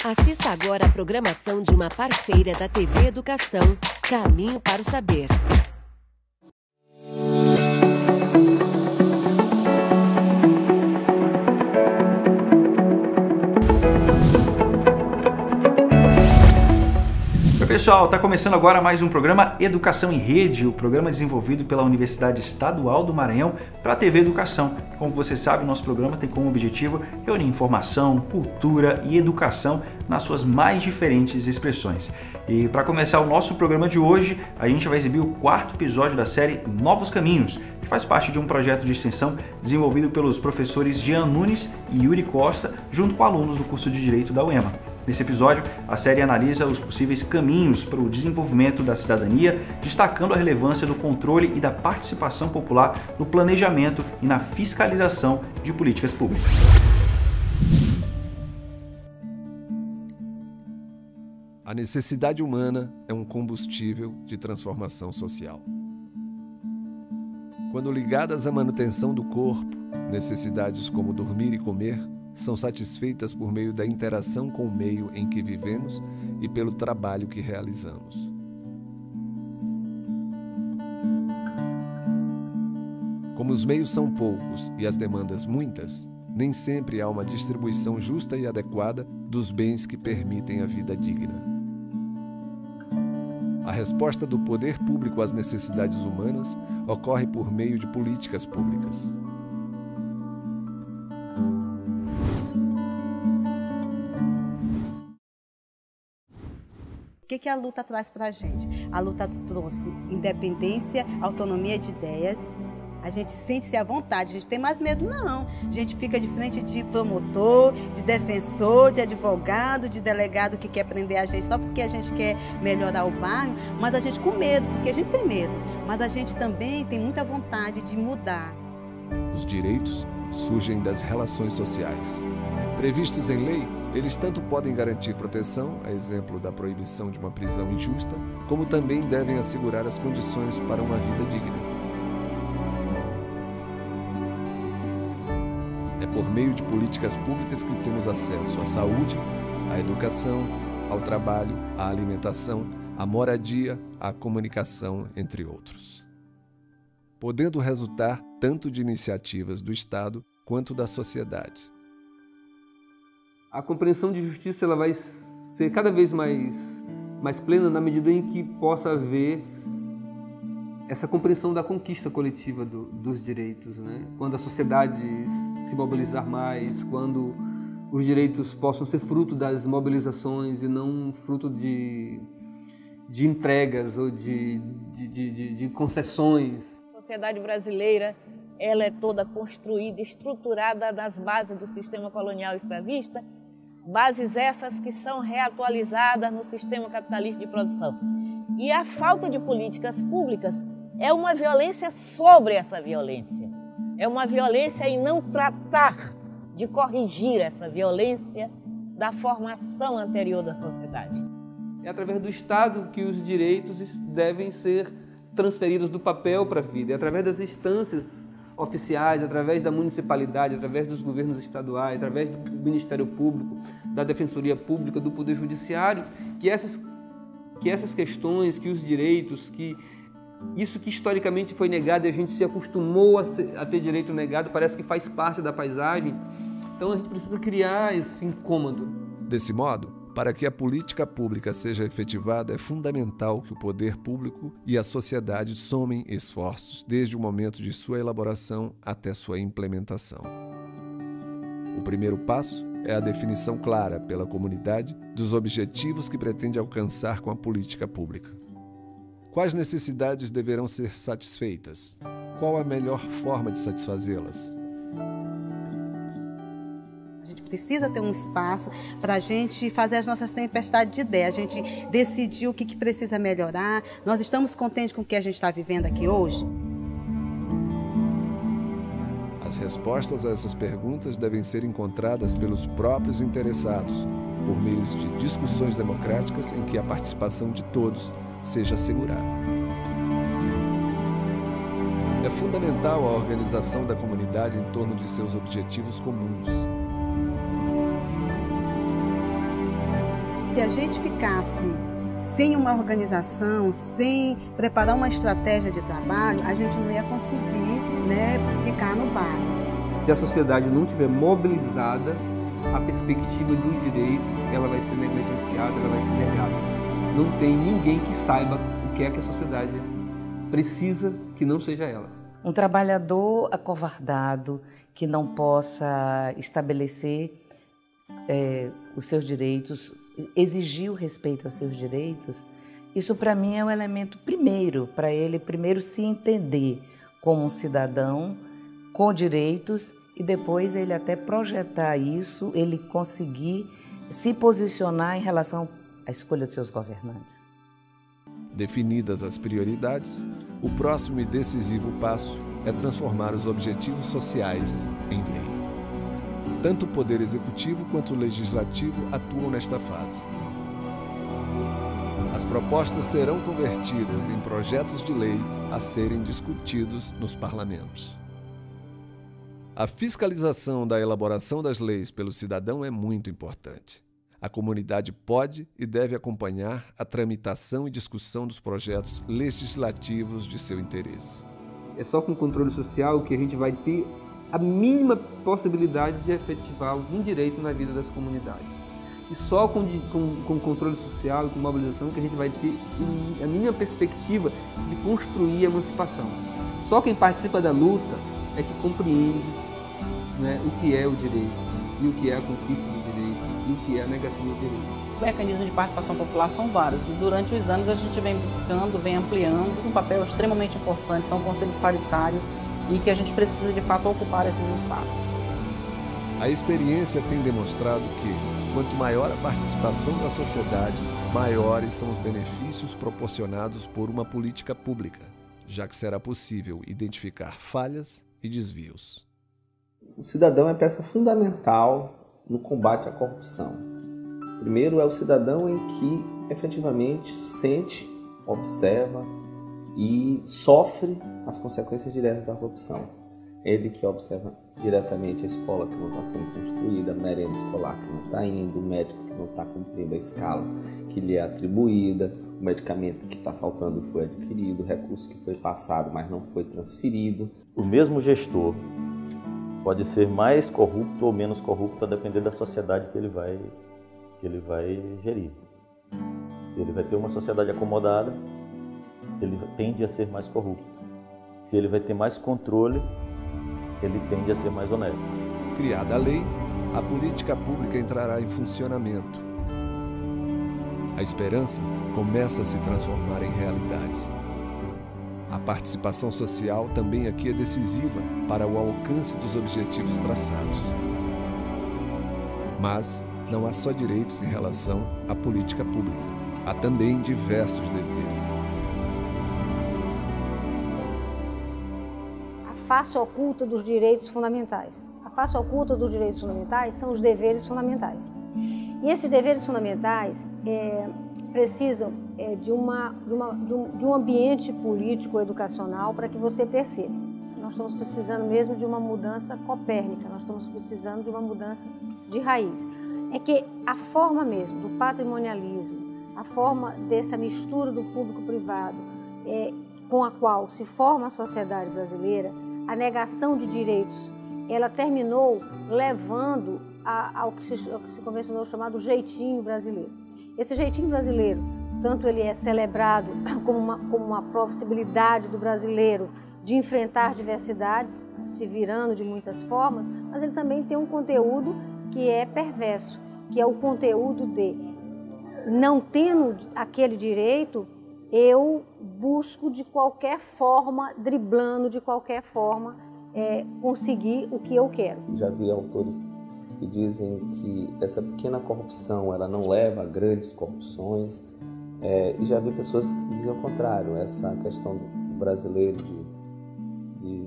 Assista agora a programação de uma parceira da TV Educação, Caminho para o Saber. Oi pessoal, está começando agora mais um programa Educação em Rede, o programa desenvolvido pela Universidade Estadual do Maranhão para a TV Educação. Como você sabe, o nosso programa tem como objetivo reunir informação, cultura e educação nas suas mais diferentes expressões. E para começar o nosso programa de hoje, a gente vai exibir o quarto episódio da série Novos Caminhos, que faz parte de um projeto de extensão desenvolvido pelos professores Jean Nunes e Yuri Costa, junto com alunos do curso de Direito da UEMA. Nesse episódio, a série analisa os possíveis caminhos para o desenvolvimento da cidadania, destacando a relevância do controle e da participação popular no planejamento e na fiscalização de políticas públicas. A necessidade humana é um combustível de transformação social. Quando ligadas à manutenção do corpo, necessidades como dormir e comer são satisfeitas por meio da interação com o meio em que vivemos e pelo trabalho que realizamos. Como os meios são poucos e as demandas muitas, nem sempre há uma distribuição justa e adequada dos bens que permitem a vida digna. A resposta do poder público às necessidades humanas ocorre por meio de políticas públicas. O que a luta traz para a gente? A luta trouxe independência, autonomia de ideias. A gente sente-se à vontade, a gente tem mais medo não. A gente fica de frente de promotor, de defensor, de advogado, de delegado que quer prender a gente só porque a gente quer melhorar o bairro, mas a gente com medo, porque a gente tem medo. Mas a gente também tem muita vontade de mudar. Os direitos surgem das relações sociais. Previstos em lei, eles tanto podem garantir proteção, a exemplo da proibição de uma prisão injusta, como também devem assegurar as condições para uma vida digna. É por meio de políticas públicas que temos acesso à saúde, à educação, ao trabalho, à alimentação, à moradia, à comunicação, entre outros. Podendo resultar tanto de iniciativas do Estado quanto da sociedade. A compreensão de justiça ela vai ser cada vez mais plena na medida em que possa haver essa compreensão da conquista coletiva dos direitos, né? Quando a sociedade se mobilizar mais, quando os direitos possam ser fruto das mobilizações e não fruto de entregas ou de concessões. A sociedade brasileira ela é toda construída, estruturada nas bases do sistema colonial escravista, bases essas que são reatualizadas no sistema capitalista de produção. E a falta de políticas públicas é uma violência sobre essa violência. É uma violência em não tratar de corrigir essa violência da formação anterior da sociedade. É através do Estado que os direitos devem ser transferidos do papel para a vida, é através das instâncias oficiais, através da municipalidade, através dos governos estaduais, através do Ministério Público, da Defensoria Pública, do Poder Judiciário, que essas questões, que os direitos, que isso que historicamente foi negado e a gente se acostumou a ter direito negado, parece que faz parte da paisagem. Então a gente precisa criar esse incômodo. Desse modo, para que a política pública seja efetivada, é fundamental que o poder público e a sociedade somem esforços desde o momento de sua elaboração até sua implementação. O primeiro passo é a definição clara pela comunidade dos objetivos que pretende alcançar com a política pública. Quais necessidades deverão ser satisfeitas? Qual a melhor forma de satisfazê-las? Precisa ter um espaço para a gente fazer as nossas tempestades de ideias, a gente decidir o que precisa melhorar. Nós estamos contentes com o que a gente está vivendo aqui hoje? As respostas a essas perguntas devem ser encontradas pelos próprios interessados, por meio de discussões democráticas em que a participação de todos seja assegurada. É fundamental a organização da comunidade em torno de seus objetivos comuns. Se a gente ficasse sem uma organização, sem preparar uma estratégia de trabalho, a gente não ia conseguir, né, ficar no bairro. Se a sociedade não estiver mobilizada, a perspectiva do direito ela vai ser negligenciada, ela vai ser negada. Não tem ninguém que saiba o que é que a sociedade precisa que não seja ela. Um trabalhador acovardado que não possa estabelecer os seus direitos, exigir o respeito aos seus direitos, isso para mim é um elemento primeiro, para ele primeiro se entender como um cidadão com direitos e depois ele até projetar isso, ele conseguir se posicionar em relação à escolha de seus governantes. Definidas as prioridades, o próximo e decisivo passo é transformar os objetivos sociais em lei. Tanto o Poder Executivo quanto o Legislativo atuam nesta fase. As propostas serão convertidas em projetos de lei a serem discutidos nos parlamentos. A fiscalização da elaboração das leis pelo cidadão é muito importante. A comunidade pode e deve acompanhar a tramitação e discussão dos projetos legislativos de seu interesse. É só com o controle social que a gente vai ter a mínima possibilidade de efetivar algum direito na vida das comunidades. E só com controle social e com mobilização que a gente vai ter a mínima perspectiva de construir a emancipação. Só quem participa da luta é que compreende, né, o que é o direito, e o que é a conquista do direito, e o que é a negação do direito. Os mecanismos de participação popular são vários e durante os anos a gente vem buscando, vem ampliando, um papel extremamente importante, são conselhos paritários e que a gente precisa de fato ocupar esses espaços. A experiência tem demonstrado que, quanto maior a participação da sociedade, maiores são os benefícios proporcionados por uma política pública, já que será possível identificar falhas e desvios. O cidadão é peça fundamental no combate à corrupção. Primeiro é o cidadão em que efetivamente sente, observa e sofre as consequências diretas da corrupção. Ele que observa diretamente a escola que não está sendo construída, a merenda escolar que não está indo, o médico que não está cumprindo a escala que lhe é atribuída, o medicamento que está faltando e foi adquirido, o recurso que foi passado, mas não foi transferido. O mesmo gestor pode ser mais corrupto ou menos corrupto a depender da sociedade que ele vai gerir. Se ele vai ter uma sociedade acomodada, ele tende a ser mais corrupto. Se ele vai ter mais controle, ele tende a ser mais honesto. Criada a lei, a política pública entrará em funcionamento. A esperança começa a se transformar em realidade. A participação social também aqui é decisiva para o alcance dos objetivos traçados. Mas não há só direitos em relação à política pública. Há também diversos deveres. A face oculta dos direitos fundamentais. A face oculta dos direitos fundamentais são os deveres fundamentais. E esses deveres fundamentais precisam de um ambiente político educacional para que você perceba. Nós estamos precisando mesmo de uma mudança copérnica, nós estamos precisando de uma mudança de raiz. É que a forma mesmo do patrimonialismo, a forma dessa mistura do público-privado com a qual se forma a sociedade brasileira, a negação de direitos, ela terminou levando ao que se convencionou chamado jeitinho brasileiro. Esse jeitinho brasileiro, tanto ele é celebrado como uma possibilidade do brasileiro de enfrentar diversidades, se virando de muitas formas, mas ele também tem um conteúdo que é perverso, que é o conteúdo de, não tendo aquele direito, eu busco de qualquer forma, driblando de qualquer forma, conseguir o que eu quero. Já vi autores que dizem que essa pequena corrupção ela não leva a grandes corrupções, e já vi pessoas que dizem o contrário, essa questão do brasileiro de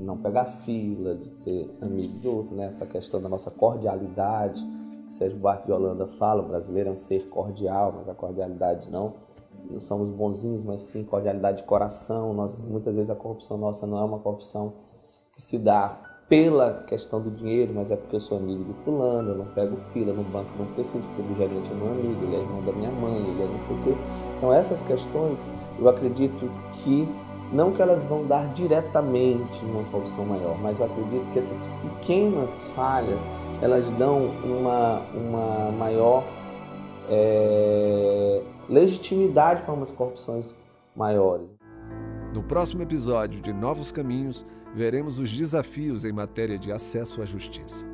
não pegar fila, de ser amigo do outro, né? Essa questão da nossa cordialidade, que Sérgio Buarque de Holanda fala, o brasileiro é um ser cordial, mas a cordialidade não somos bonzinhos, mas sim cordialidade de coração. Muitas vezes a corrupção nossa não é uma corrupção que se dá pela questão do dinheiro, mas é porque eu sou amigo do fulano, eu não pego fila no banco, não preciso, porque o gerente é meu amigo, ele é irmão da minha mãe, ele é não sei o quê. Então essas questões, eu acredito que, não que elas vão dar diretamente uma corrupção maior, mas eu acredito que essas pequenas falhas, elas dão uma maior legitimidade para umas corrupções maiores. No próximo episódio de Novos Caminhos, veremos os desafios em matéria de acesso à justiça.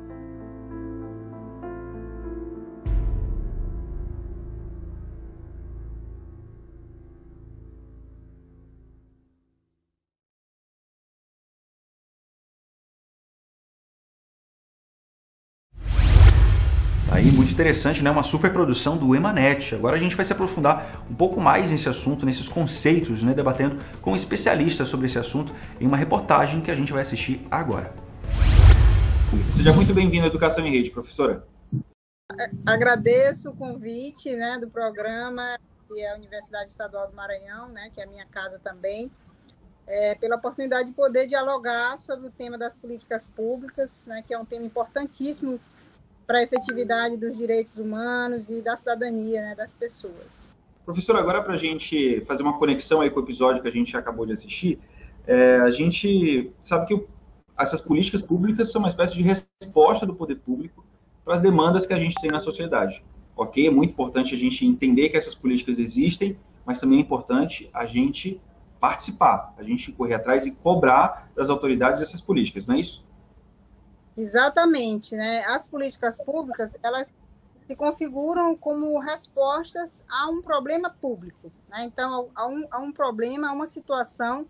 Aí, muito interessante, né? Uma superprodução do Emanet. Agora a gente vai se aprofundar um pouco mais nesse assunto, nesses conceitos, né? Debatendo com um especialista sobre esse assunto em uma reportagem que a gente vai assistir agora. Seja muito bem-vindo à Educação em Rede, professora. Agradeço o convite, né, do programa, que é a Universidade Estadual do Maranhão, né, que é a minha casa também, pela oportunidade de poder dialogar sobre o tema das políticas públicas, né, que é um tema importantíssimo para a efetividade dos direitos humanos e da cidadania, né, das pessoas. Professora, agora para a gente fazer uma conexão aí com o episódio que a gente acabou de assistir, a gente sabe que essas políticas públicas são uma espécie de resposta do poder público para as demandas que a gente tem na sociedade. Ok? É muito importante a gente entender que essas políticas existem, mas também é importante a gente participar, a gente correr atrás e cobrar das autoridades essas políticas, não é isso? Exatamente, né? As políticas públicas, elas se configuram como respostas a um problema público, né? Então, a um problema, a uma situação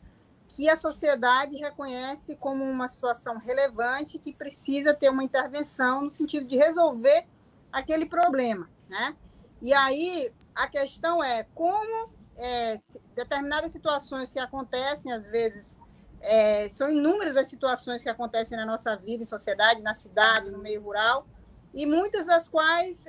que a sociedade reconhece como uma situação relevante que precisa ter uma intervenção no sentido de resolver aquele problema, né? E aí, a questão é como determinadas situações que acontecem, às vezes, são inúmeras as situações que acontecem na nossa vida, em sociedade, na cidade, no meio rural, e muitas das quais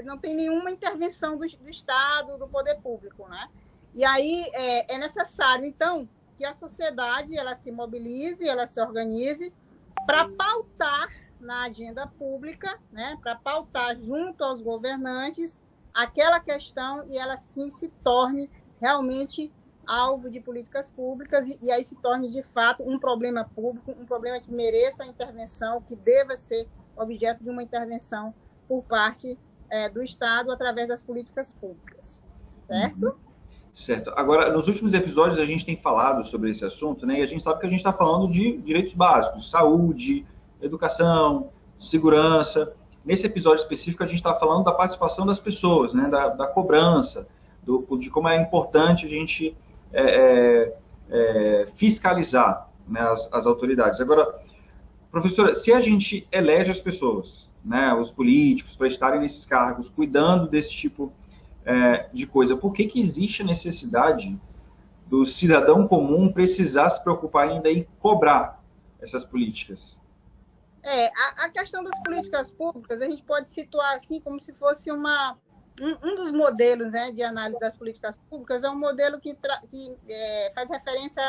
não tem nenhuma intervenção do Estado, do poder público, né? E aí é necessário, então, que a sociedade ela se mobilize, ela se organize para pautar na agenda pública, né? Para pautar junto aos governantes aquela questão e ela sim se torne realmente alvo de políticas públicas e aí se torne, de fato, um problema público, um problema que mereça a intervenção, que deva ser objeto de uma intervenção por parte do Estado através das políticas públicas, certo? Certo. Agora, nos últimos episódios a gente tem falado sobre esse assunto, né? E a gente sabe que a gente está falando de direitos básicos, saúde, educação, segurança. Nesse episódio específico a gente está falando da participação das pessoas, né? Da cobrança, de como é importante a gente fiscalizar, né, as autoridades. Agora, professora, se a gente elege as pessoas, né, os políticos, para estarem nesses cargos, cuidando desse tipo de coisa, por que existe a necessidade do cidadão comum precisar se preocupar ainda em cobrar essas políticas? A questão das políticas públicas, a gente pode situar assim como se fosse um dos modelos, né, de análise das políticas públicas, é um modelo que faz referência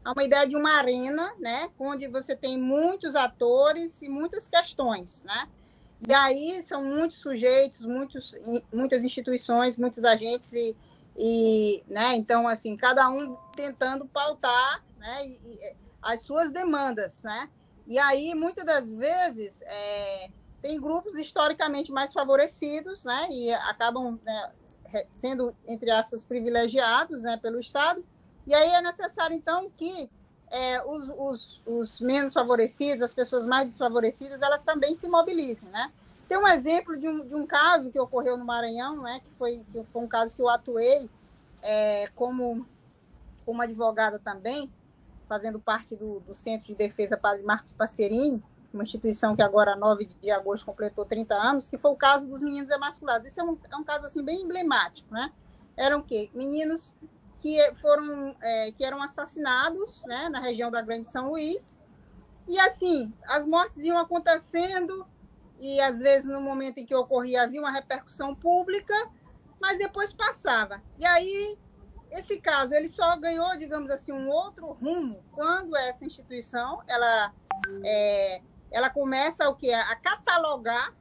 a uma ideia de uma arena, né, onde você tem muitos atores e muitas questões, né? E aí são muitos sujeitos, muitas instituições, muitos agentes né, então, assim, cada um tentando pautar, né, as suas demandas, né? E aí, muitas das vezes, tem grupos historicamente mais favorecidos, né, e acabam, né, sendo, entre aspas, privilegiados, né, pelo Estado. E aí é necessário, então, que os menos favorecidos, as pessoas mais desfavorecidas, elas também se mobilizem, né? Tem um exemplo de um caso que ocorreu no Maranhão, né, que foi um caso que eu atuei como advogada também, fazendo parte do Centro de Defesa Padre Marcos Passerini, uma instituição que agora, 9 de agosto, completou 30 anos, que foi o caso dos meninos emasculados. Esse é um caso assim, bem emblemático, né? Eram o quê? Meninos que eram assassinados, né, na região da Grande São Luís, e assim, as mortes iam acontecendo, e às vezes no momento em que ocorria havia uma repercussão pública, mas depois passava. E aí, esse caso, ele só ganhou, digamos assim, um outro rumo quando essa instituição, ela ela começa o quê? A catalogar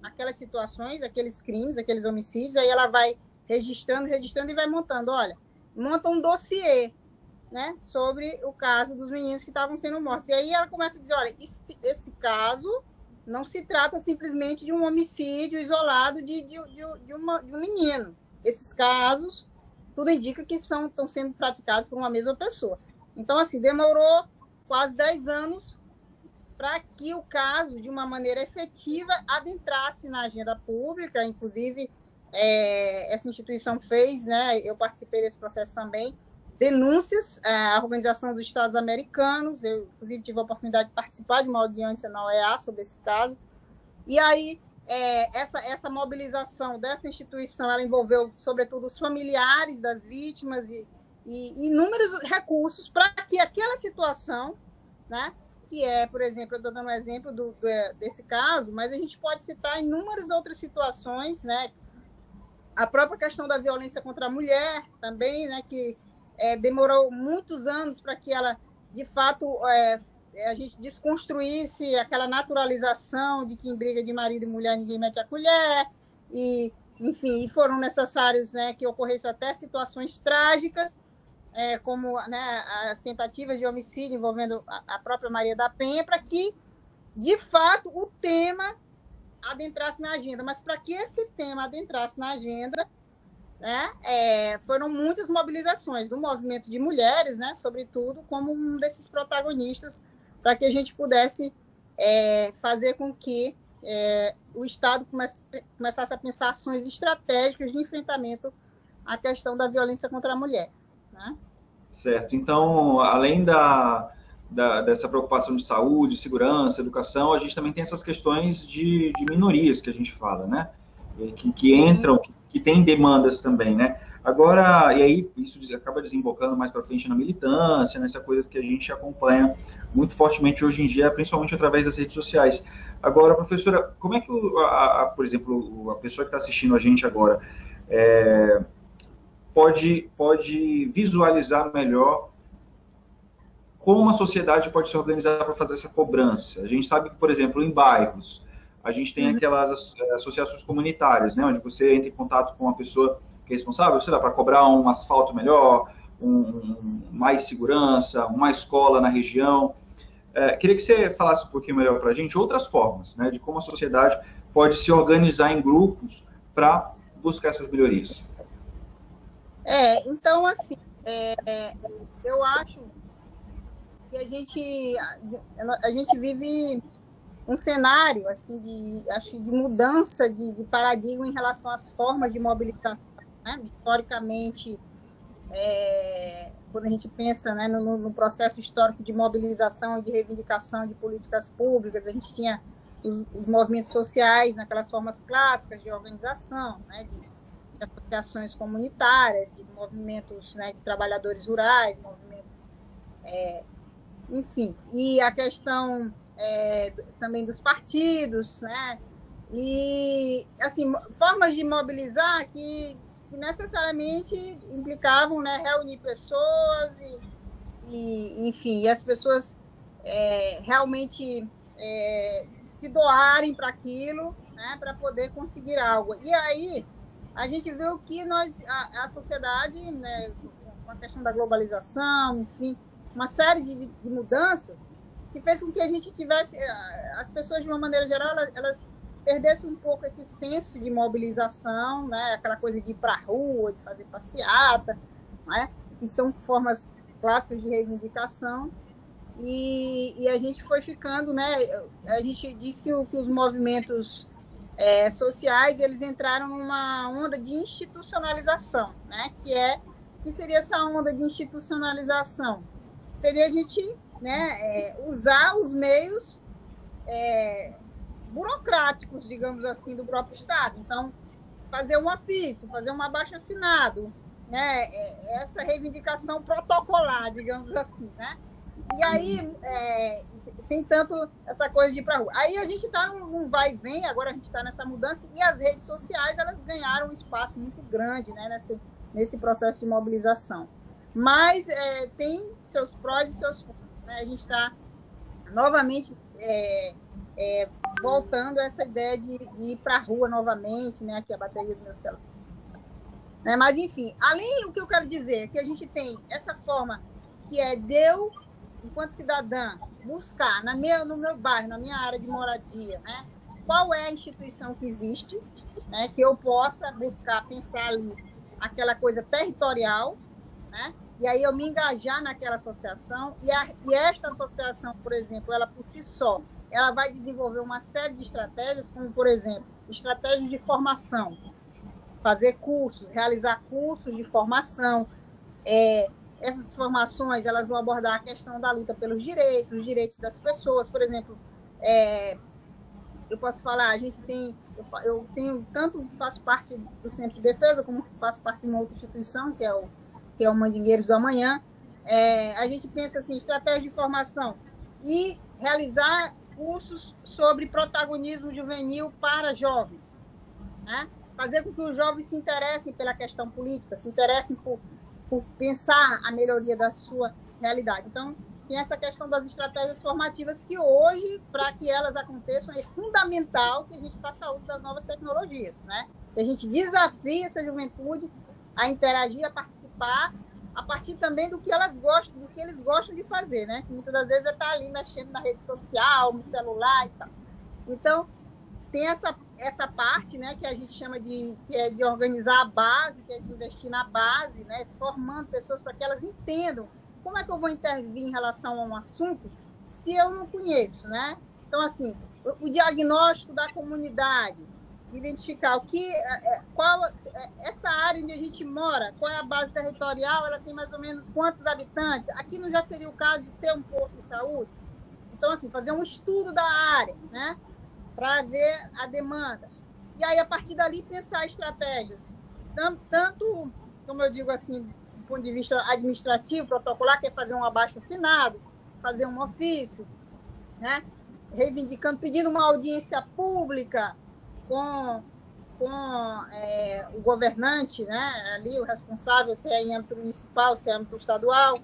aquelas situações, aqueles crimes, aqueles homicídios, aí ela vai registrando e vai montando. Olha, monta um dossiê, né, sobre o caso dos meninos que estavam sendo mortos. E aí ela começa a dizer, olha, esse caso não se trata simplesmente de um homicídio isolado de um menino. Esses casos, tudo indica que estão sendo praticados por uma mesma pessoa. Então, assim, demorou quase 10 anos para que o caso, de uma maneira efetiva, adentrasse na agenda pública. Inclusive, essa instituição fez, né, eu participei desse processo também, denúncias à Organização dos Estados Americanos. Eu, inclusive, tive a oportunidade de participar de uma audiência na OEA sobre esse caso. E aí, essa mobilização dessa instituição, ela envolveu, sobretudo, os familiares das vítimas e inúmeros recursos para que aquela situação, né, que por exemplo, eu estou dando um exemplo desse caso, mas a gente pode citar inúmeras outras situações, né, a própria questão da violência contra a mulher também, né, que demorou muitos anos para que ela, de fato, a gente desconstruísse aquela naturalização de que em briga de marido e mulher ninguém mete a colher, e, enfim, foram necessários, né, que ocorressem até situações trágicas, como, né, as tentativas de homicídio envolvendo a própria Maria da Penha, para que, de fato, o tema adentrasse na agenda. Mas para que esse tema adentrasse na agenda, né, foram muitas mobilizações do movimento de mulheres, né, sobretudo, como um desses protagonistas, para que a gente pudesse fazer com que o Estado começasse a pensar ações estratégicas de enfrentamento à questão da violência contra a mulher, né? Certo. Então, além dessa preocupação de saúde, segurança, educação, a gente também tem essas questões de minorias que a gente fala, né? Que entram, que têm demandas também, né? Agora, e aí isso acaba desembocando mais para frente na militância, nessa coisa que a gente acompanha muito fortemente hoje em dia, principalmente através das redes sociais. Agora, professora, como é que, por exemplo, a pessoa que está assistindo a gente agora pode visualizar melhor como a sociedade pode se organizar para fazer essa cobrança? A gente sabe que, por exemplo, em bairros, a gente tem aquelas associações comunitárias, né, onde você entra em contato com uma pessoa que é responsável, sei lá, para cobrar um asfalto melhor, mais segurança, uma escola na região. Queria que você falasse um pouquinho melhor para a gente outras formas, né, de como a sociedade pode se organizar em grupos para buscar essas melhorias. Então, assim, eu acho que a gente vive um cenário assim de mudança de paradigma em relação às formas de mobilização, né? Historicamente, quando a gente pensa, né, no processo histórico de mobilização e de reivindicação de políticas públicas, a gente tinha os movimentos sociais naquelas formas clássicas de organização, né, de associações comunitárias, de movimentos, né, de trabalhadores rurais, movimentos, enfim, e a questão também dos partidos, né, e assim, formas de mobilizar que necessariamente implicavam, né, reunir pessoas e enfim, e as pessoas realmente se doarem para aquilo, né, para poder conseguir algo. E aí a gente viu que a sociedade, né, com a questão da globalização, enfim, uma série de mudanças que fez com que a gente tivesse, as pessoas, de uma maneira geral, elas perdessem um pouco esse senso de mobilização, né, aquela coisa de ir para a rua, de fazer passeata, né, que são formas clássicas de reivindicação, e a gente foi ficando, né, a gente diz que os movimentos sociais, eles entraram numa onda de institucionalização, né, que seria essa onda de institucionalização? Seria a gente, né, usar os meios burocráticos, digamos assim, do próprio Estado. Então, fazer um ofício, fazer um abaixo-assinado, né, essa reivindicação protocolar, digamos assim, né? E aí, sem tanto essa coisa de ir para a rua. Aí a gente está num vai e vem, agora a gente está nessa mudança, e as redes sociais, elas ganharam um espaço muito grande, né, nesse processo de mobilização. Mas tem seus prós e seus contras, né? A gente está novamente voltando a essa ideia de ir para a rua novamente, né? Aqui a bateria do meu celular. Né? Mas, enfim, além do que eu quero dizer, que a gente tem essa forma que é de eu, enquanto cidadã, buscar no meu bairro, na minha área de moradia, né? Qual é a instituição que existe, né? Que eu possa buscar, pensar ali aquela coisa territorial, né? E aí eu me engajar naquela associação, e esta associação, por exemplo, ela por si só, ela vai desenvolver uma série de estratégias, como, por exemplo, estratégias de formação, fazer cursos, realizar cursos de formação. Essas formações, elas vão abordar a questão da luta pelos direitos, os direitos das pessoas. Por exemplo, eu posso falar, eu tenho tanto faço parte do Centro de Defesa, como faço parte de uma outra instituição, que é o Mandingueiros do Amanhã. A gente pensa assim, estratégia de formação e realizar cursos sobre protagonismo juvenil para jovens, né? Fazer com que os jovens se interessem pela questão política, se interessem por pensar a melhoria da sua realidade. Então, tem essa questão das estratégias formativas que hoje, para que elas aconteçam, é fundamental que a gente faça uso das novas tecnologias, né? Que a gente desafie essa juventude a interagir, a participar, a partir também do que elas gostam, do que eles gostam de fazer, né? Que muitas das vezes é estar ali mexendo na rede social, no celular e tal. Então, tem essa parte, né, que a gente chama que é de organizar a base, que é de investir na base, né, formando pessoas para que elas entendam como é que eu vou intervir em relação a um assunto se eu não conheço, né? Então, assim, o diagnóstico da comunidade, identificar essa área onde a gente mora, qual é a base territorial, ela tem mais ou menos quantos habitantes. Aqui não já seria o caso de ter um posto de saúde? Então, assim, fazer um estudo da área, né, para ver a demanda. E aí, a partir dali, pensar estratégias. Tanto, como eu digo assim, do ponto de vista administrativo, protocolar, que é fazer um abaixo-assinado, fazer um ofício, né, reivindicando, pedindo uma audiência pública com o governante, né, ali, o responsável, se é em âmbito municipal, se é em âmbito estadual,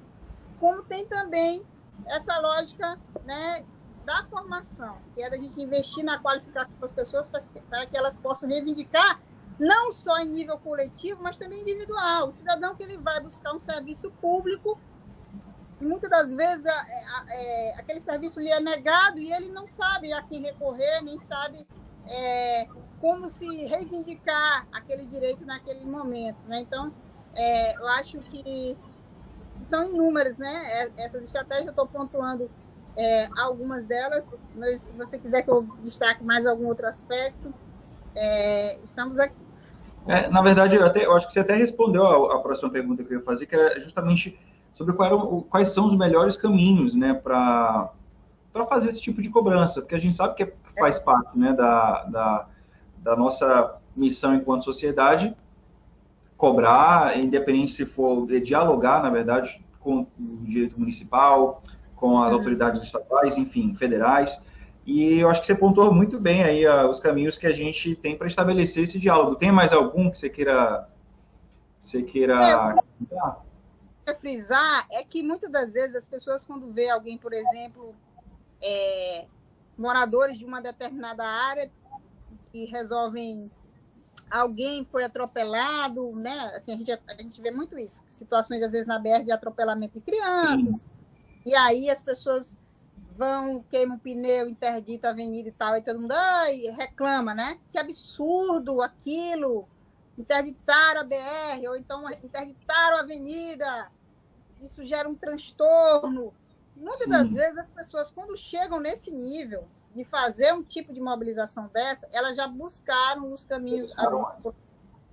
como tem também essa lógica, né, da formação, que é da gente investir na qualificação das pessoas para que elas possam reivindicar, não só em nível coletivo, mas também individual. O cidadão que ele vai buscar um serviço público, e muitas das vezes aquele serviço lhe é negado e ele não sabe a quem recorrer, nem sabe como se reivindicar aquele direito naquele momento, né? Então, eu acho que são inúmeras, né? Essas estratégias, eu estou pontuando algumas delas, mas se você quiser que eu destaque mais algum outro aspecto, estamos aqui. Na verdade, eu acho que você até respondeu a próxima pergunta que eu ia fazer, que era justamente sobre quais são os melhores caminhos, né, para fazer esse tipo de cobrança, porque a gente sabe que faz parte, né, da nossa missão enquanto sociedade, cobrar, independente se for dialogar, na verdade, com o direito municipal, com as autoridades estaduais, enfim, federais. E eu acho que você pontuou muito bem aí os caminhos que a gente tem para estabelecer esse diálogo. Tem mais algum que você queira frisar? É que muitas das vezes as pessoas, quando vê alguém, por exemplo, moradores de uma determinada área que resolvem, alguém foi atropelado, né? Assim, a gente vê muito isso, situações às vezes na BR de atropelamento de crianças. Sim. E aí as pessoas queimam o pneu, interditam a avenida e tal, e todo mundo reclama, né? Que absurdo aquilo, interditaram a BR, ou então interditaram a avenida, isso gera um transtorno. Muitas das vezes as pessoas, quando chegam nesse nível de fazer um tipo de mobilização dessa, elas já buscaram os caminhos.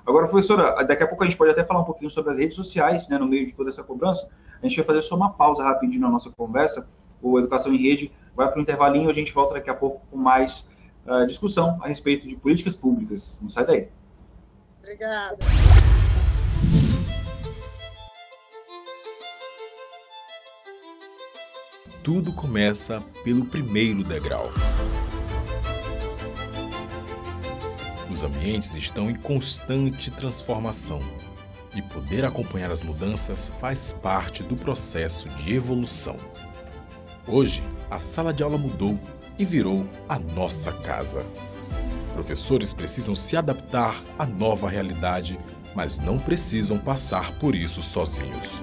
Agora, professora, daqui a pouco a gente pode até falar um pouquinho sobre as redes sociais, né, no meio de toda essa cobrança. A gente vai fazer só uma pausa rapidinho na nossa conversa. O Educação em Rede vai para o intervalinho e a gente volta daqui a pouco com mais discussão a respeito de políticas públicas. Não sai daí. Obrigada. Tudo começa pelo primeiro degrau. Os ambientes estão em constante transformação e poder acompanhar as mudanças faz parte do processo de evolução. Hoje, a sala de aula mudou e virou a nossa casa. Professores precisam se adaptar à nova realidade, mas não precisam passar por isso sozinhos.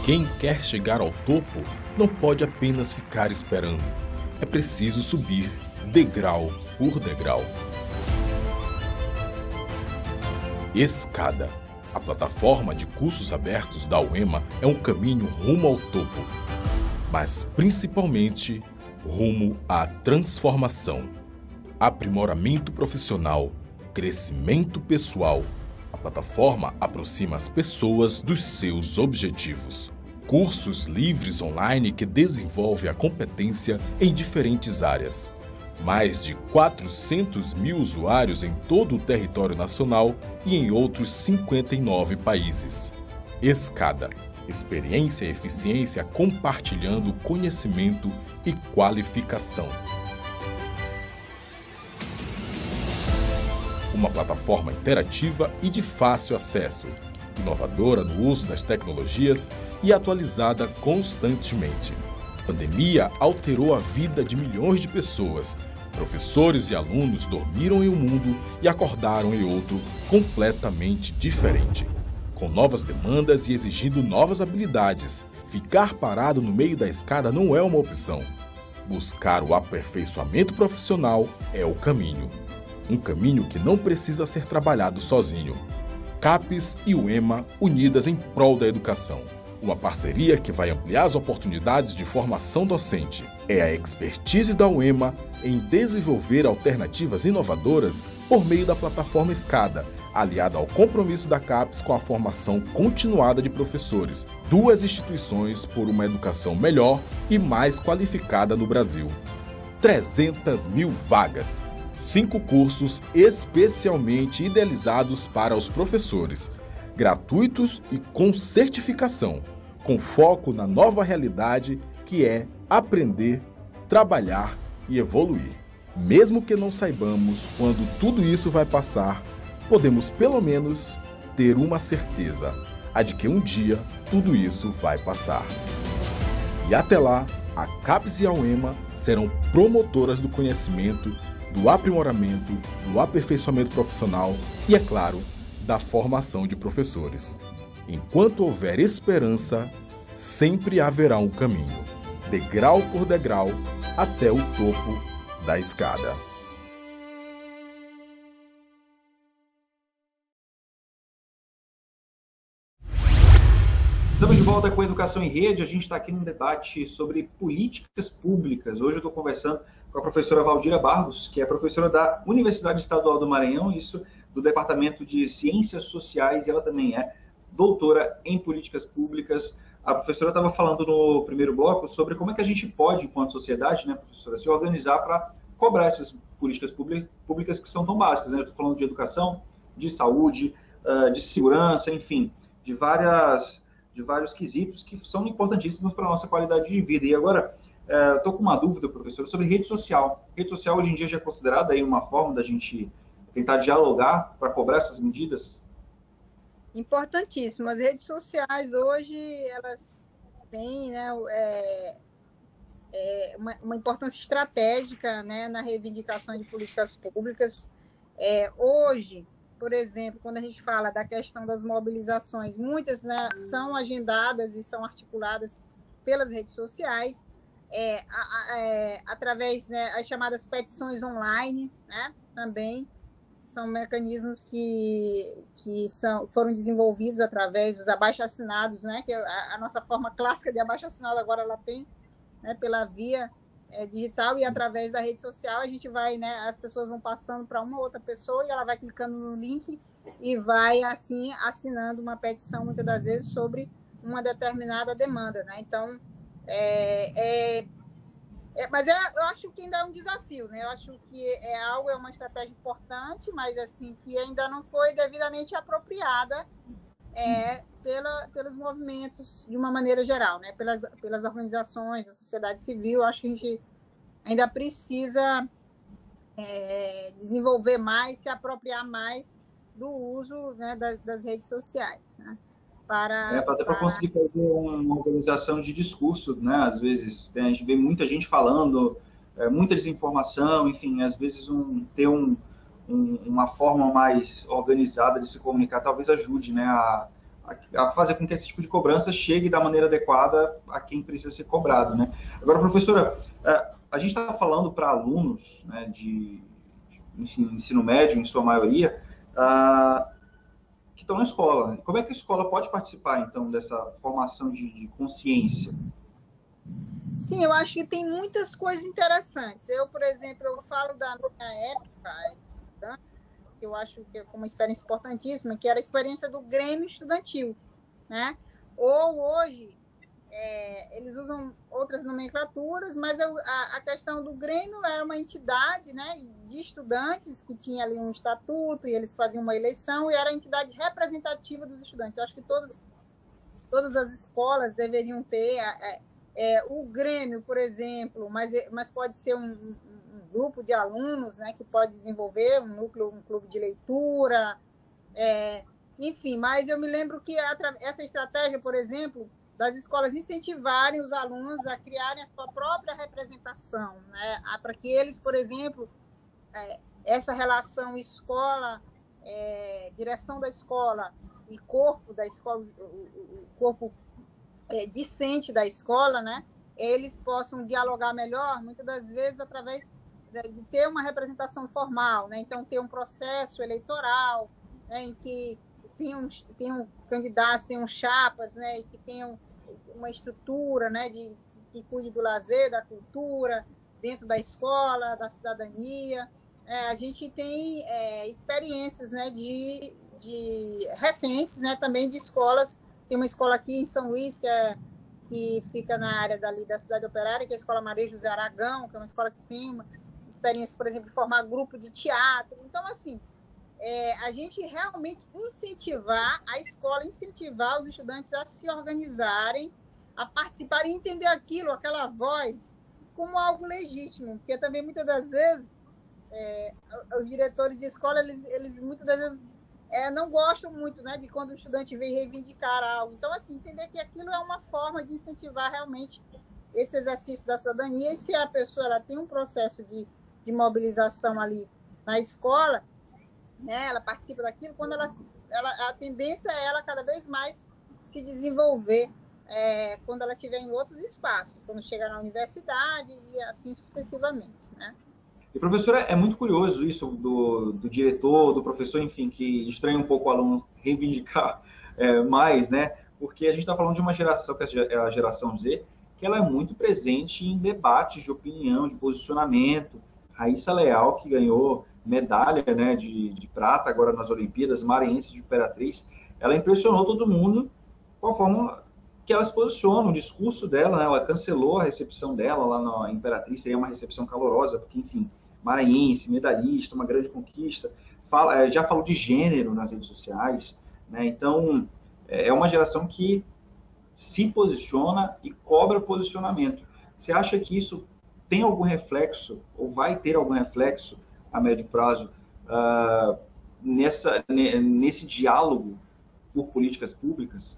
Quem quer chegar ao topo não pode apenas ficar esperando. É preciso subir degrau por degrau. Escada. A plataforma de cursos abertos da UEMA é um caminho rumo ao topo, mas principalmente rumo à transformação, aprimoramento profissional, crescimento pessoal. A plataforma aproxima as pessoas dos seus objetivos. Cursos livres online que desenvolvem a competência em diferentes áreas. Mais de 400 mil usuários em todo o território nacional e em outros 59 países. Escada. Experiência e eficiência compartilhando conhecimento e qualificação. Uma plataforma interativa e de fácil acesso, inovadora no uso das tecnologias e atualizada constantemente. A pandemia alterou a vida de milhões de pessoas. Professores e alunos dormiram em um mundo e acordaram em outro completamente diferente, com novas demandas e exigindo novas habilidades. Ficar parado no meio da escada não é uma opção. Buscar o aperfeiçoamento profissional é o caminho. Um caminho que não precisa ser trabalhado sozinho. CAPES e UEMA unidas em prol da educação. Uma parceria que vai ampliar as oportunidades de formação docente. É a expertise da UEMA em desenvolver alternativas inovadoras por meio da plataforma Escada, aliada ao compromisso da CAPES com a formação continuada de professores. Duas instituições por uma educação melhor e mais qualificada no Brasil. 300 mil vagas. 5 cursos especialmente idealizados para os professores, gratuitos e com certificação, com foco na nova realidade que é aprender, trabalhar e evoluir. Mesmo que não saibamos quando tudo isso vai passar, podemos pelo menos ter uma certeza, a de que um dia tudo isso vai passar. E até lá, a CAPES e a UEMA serão promotoras do conhecimento, do aprimoramento, do aperfeiçoamento profissional e, é claro, da formação de professores. Enquanto houver esperança, sempre haverá um caminho, degrau por degrau, até o topo da escada. Estamos de volta com a Educação em Rede. A gente está aqui num debate sobre políticas públicas. Hoje eu estou conversando com a professora Valdira Barros, que é professora da Universidade Estadual do Maranhão, isso do Departamento de Ciências Sociais, e ela também é doutora em Políticas Públicas. A professora estava falando no primeiro bloco sobre como é que a gente pode, enquanto sociedade, né, professora, se organizar para cobrar essas políticas públicas que são tão básicas, né? Eu estou falando de educação, de saúde, de segurança, enfim, de vários quesitos que são importantíssimos para a nossa qualidade de vida. E agora, estou com uma dúvida, professor, sobre rede social. Rede social hoje em dia já é considerada aí uma forma da gente tentar dialogar para cobrar essas medidas? Importantíssimo. As redes sociais hoje, elas têm, né, uma importância estratégica, né, na reivindicação de políticas públicas. Hoje, por exemplo, quando a gente fala da questão das mobilizações, muitas, né, são agendadas e são articuladas pelas redes sociais, através, né, as chamadas petições online, né, também são mecanismos que foram desenvolvidos através dos abaixo-assinados, né, que a nossa forma clássica de abaixo-assinado agora ela tem, né, pela via digital, e através da rede social a gente vai, né, as pessoas vão passando para uma outra pessoa e ela vai clicando no link e vai, assim, assinando uma petição, muitas das vezes, sobre uma determinada demanda, né? Então, mas eu acho que ainda é um desafio, né? Eu acho que é uma estratégia importante, mas, assim, que ainda não foi devidamente apropriada pelos movimentos de uma maneira geral, né? Pelas organizações, da sociedade civil. Eu acho que a gente ainda precisa desenvolver mais, se apropriar mais do uso, né, das redes sociais, né? até para conseguir fazer uma organização de discurso, né? Às vezes a gente vê muita gente falando, muita desinformação, enfim, às vezes ter uma forma mais organizada de se comunicar talvez ajude, né, a fazer com que esse tipo de cobrança chegue da maneira adequada a quem precisa ser cobrado, né? Agora, professora, a gente está falando para alunos, né, de ensino médio, em sua maioria, que estão na escola. Como é que a escola pode participar, então, dessa formação de consciência? Sim, eu acho que tem muitas coisas interessantes. Eu, por exemplo, eu falo da minha época, que eu acho que foi uma experiência importantíssima, que era a experiência do Grêmio Estudantil, né? Ou hoje, eles usam outras nomenclaturas, mas a questão do Grêmio era uma entidade, né, de estudantes que tinha ali um estatuto e eles faziam uma eleição e era a entidade representativa dos estudantes. Eu acho que todas as escolas deveriam ter o Grêmio, por exemplo, mas pode ser um grupo de alunos, né, que pode desenvolver um clube de leitura, enfim, mas eu me lembro que essa estratégia, por exemplo, das escolas incentivarem os alunos a criarem a sua própria representação, né, para que eles, por exemplo, essa relação escola, direção da escola e corpo da escola, o corpo discente da escola, né, eles possam dialogar melhor, muitas das vezes através de ter uma representação formal, né? Então ter um processo eleitoral, né, em que tenham candidatos, tenham chapas, né, e que tenham uma estrutura, né, que cuide do lazer, da cultura, dentro da escola, da cidadania. A gente tem experiências, né, recentes, né, também de escolas. Tem uma escola aqui em São Luís, que fica na área da cidade operária, que é a Escola Maria José Aragão, que é uma escola que tem uma experiência, por exemplo, de formar grupo de teatro. Então, assim, a gente realmente incentivar os estudantes a se organizarem, a participarem e entender aquela voz, como algo legítimo, porque também, muitas das vezes, os diretores de escola, eles muitas das vezes não gostam muito, né, de quando o estudante vem reivindicar algo. Então, assim, entender que aquilo é uma forma de incentivar realmente esse exercício da cidadania, e se a pessoa ela tem um processo de mobilização ali na escola, né, ela participa daquilo, quando a tendência é ela cada vez mais se desenvolver quando ela estiver em outros espaços, quando chegar na universidade e assim sucessivamente, né? E, professora, é muito curioso isso do diretor, do professor, enfim, que estranha um pouco o aluno reivindicar mais, né? Porque a gente está falando de uma geração, que é a geração Z, que ela é muito presente em debates de opinião, de posicionamento. Raíssa Leal, que ganhou medalha, né, de prata agora nas Olimpíadas, maranhense de Imperatriz, ela impressionou todo mundo com a forma que ela se posiciona, o discurso dela, né? Ela cancelou a recepção dela lá na Imperatriz, seria uma recepção calorosa, porque, enfim, maranhense, medalhista, uma grande conquista, já falou de gênero nas redes sociais, né? Então, é uma geração que se posiciona e cobra posicionamento. Você acha que isso tem algum reflexo, ou vai ter algum reflexo a médio prazo, nesse diálogo por políticas públicas?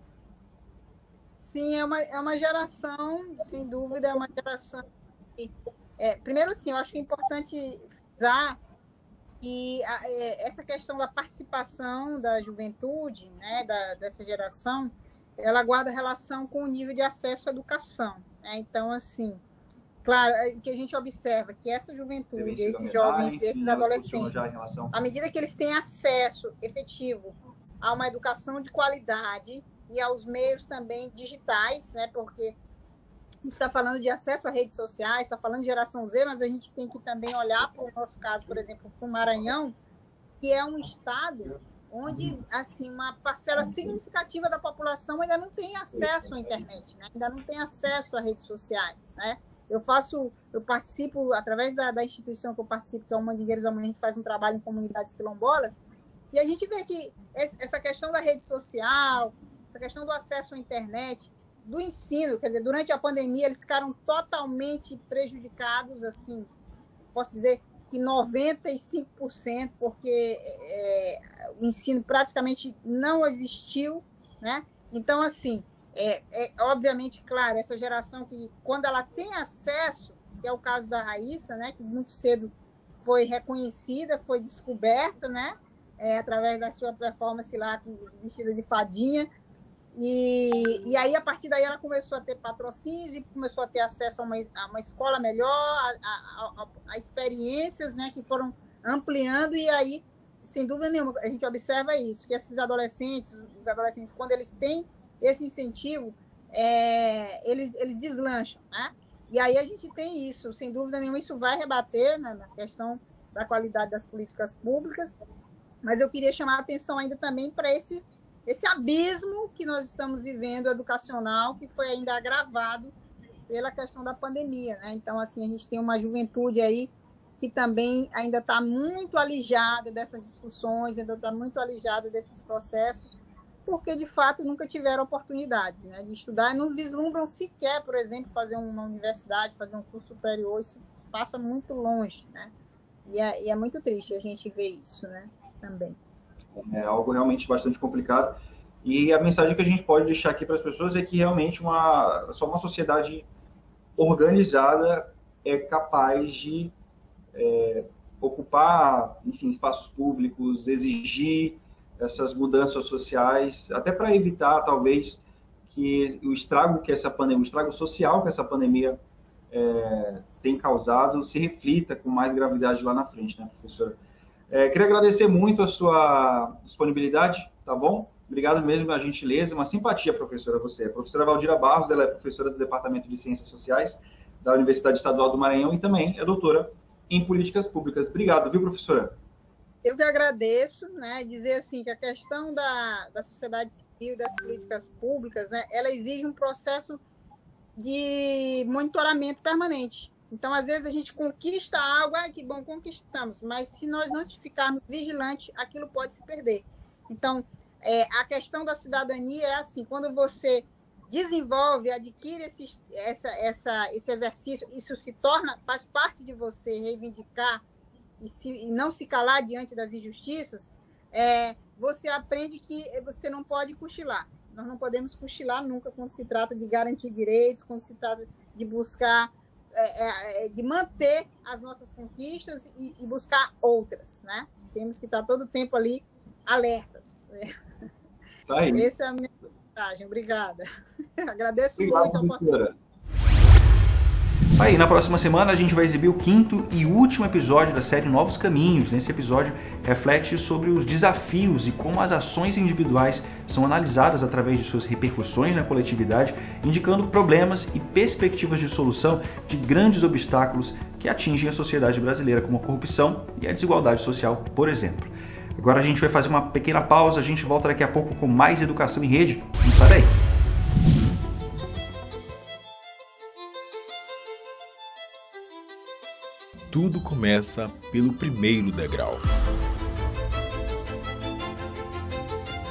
Sim, é uma geração, sem dúvida, é uma geração que... primeiro, sim, eu acho que é importante frisar que essa questão da participação da juventude, né, dessa geração, ela guarda relação com o nível de acesso à educação, né? Então, assim, claro, o que a gente observa que essa juventude, esses jovens, esses adolescentes, à medida que eles têm acesso efetivo a uma educação de qualidade e aos meios também digitais, né, porque a gente está falando de acesso a redes sociais, está falando de geração Z, mas a gente tem que também olhar para o nosso caso, por exemplo, para o Maranhão, que é um estado onde, assim, uma parcela significativa da população ainda não tem acesso à internet, né? Ainda não tem acesso a redes sociais, né? Eu participo, através da instituição que eu participo, que é o Mandingueiros da Manhã, a gente faz um trabalho em comunidades quilombolas, e a gente vê que essa questão da rede social, essa questão do acesso à internet, do ensino, quer dizer, durante a pandemia eles ficaram totalmente prejudicados, assim, posso dizer que 95%, porque o ensino praticamente não existiu, né? Então, assim, obviamente, claro, essa geração que, quando ela tem acesso, que é o caso da Raíssa, né, que muito cedo foi reconhecida, foi descoberta, né, através da sua performance lá, vestida de fadinha, e aí, a partir daí, ela começou a ter patrocínios e começou a ter acesso a uma escola melhor, a experiências, né, que foram ampliando, e aí, sem dúvida nenhuma, a gente observa isso, que esses adolescentes, os adolescentes, quando eles têm esse incentivo, eles deslancham, né? E aí a gente tem isso, sem dúvida nenhuma, isso vai rebater na questão da qualidade das políticas públicas, mas eu queria chamar a atenção ainda também para esse abismo que nós estamos vivendo educacional, que foi ainda agravado pela questão da pandemia, né? Então, assim, a gente tem uma juventude aí que também ainda está muito alijada dessas discussões, ainda está muito alijada desses processos, porque, de fato, nunca tiveram oportunidade, né, de estudar, e não vislumbram sequer, por exemplo, fazer uma universidade, fazer um curso superior, isso passa muito longe, né? E é muito triste a gente ver isso, né, também. É algo realmente bastante complicado. E a mensagem que a gente pode deixar aqui para as pessoas é que realmente só uma sociedade organizada é capaz de ocupar, enfim, espaços públicos, exigir essas mudanças sociais, até para evitar, talvez, que o estrago social que essa pandemia tem causado se reflita com mais gravidade lá na frente, né, professora? Queria agradecer muito a sua disponibilidade, tá bom? Obrigado mesmo, a gentileza, uma simpatia, professora, você. A professora Valdira Barros, ela é professora do Departamento de Ciências Sociais da Universidade Estadual do Maranhão e também é doutora em Políticas Públicas. Obrigado, viu, professora? Eu que agradeço, né, dizer assim que a questão da sociedade civil e das políticas públicas, né, ela exige um processo de monitoramento permanente. Então, às vezes, a gente conquista algo, que bom, conquistamos, mas se nós não ficarmos vigilantes, aquilo pode se perder. Então, a questão da cidadania é assim, quando você desenvolve, adquire esse exercício, isso faz parte de você reivindicar e não se calar diante das injustiças, você aprende que você não pode cochilar. Nós não podemos cochilar nunca quando se trata de garantir direitos, quando se trata de buscar, de manter as nossas conquistas e buscar outras, né? Temos que estar todo o tempo ali alertas. Tá aí. Essa é a minha mensagem. Obrigada. Agradeço muito a oportunidade. Aí, na próxima semana, a gente vai exibir o 5º e último episódio da série Novos Caminhos. Nesse episódio, reflete sobre os desafios e como as ações individuais são analisadas através de suas repercussões na coletividade, indicando problemas e perspectivas de solução de grandes obstáculos que atingem a sociedade brasileira, como a corrupção e a desigualdade social, por exemplo. Agora a gente vai fazer uma pequena pausa, a gente volta daqui a pouco com mais Educação em Rede. Não sai daí! Tudo começa pelo primeiro degrau.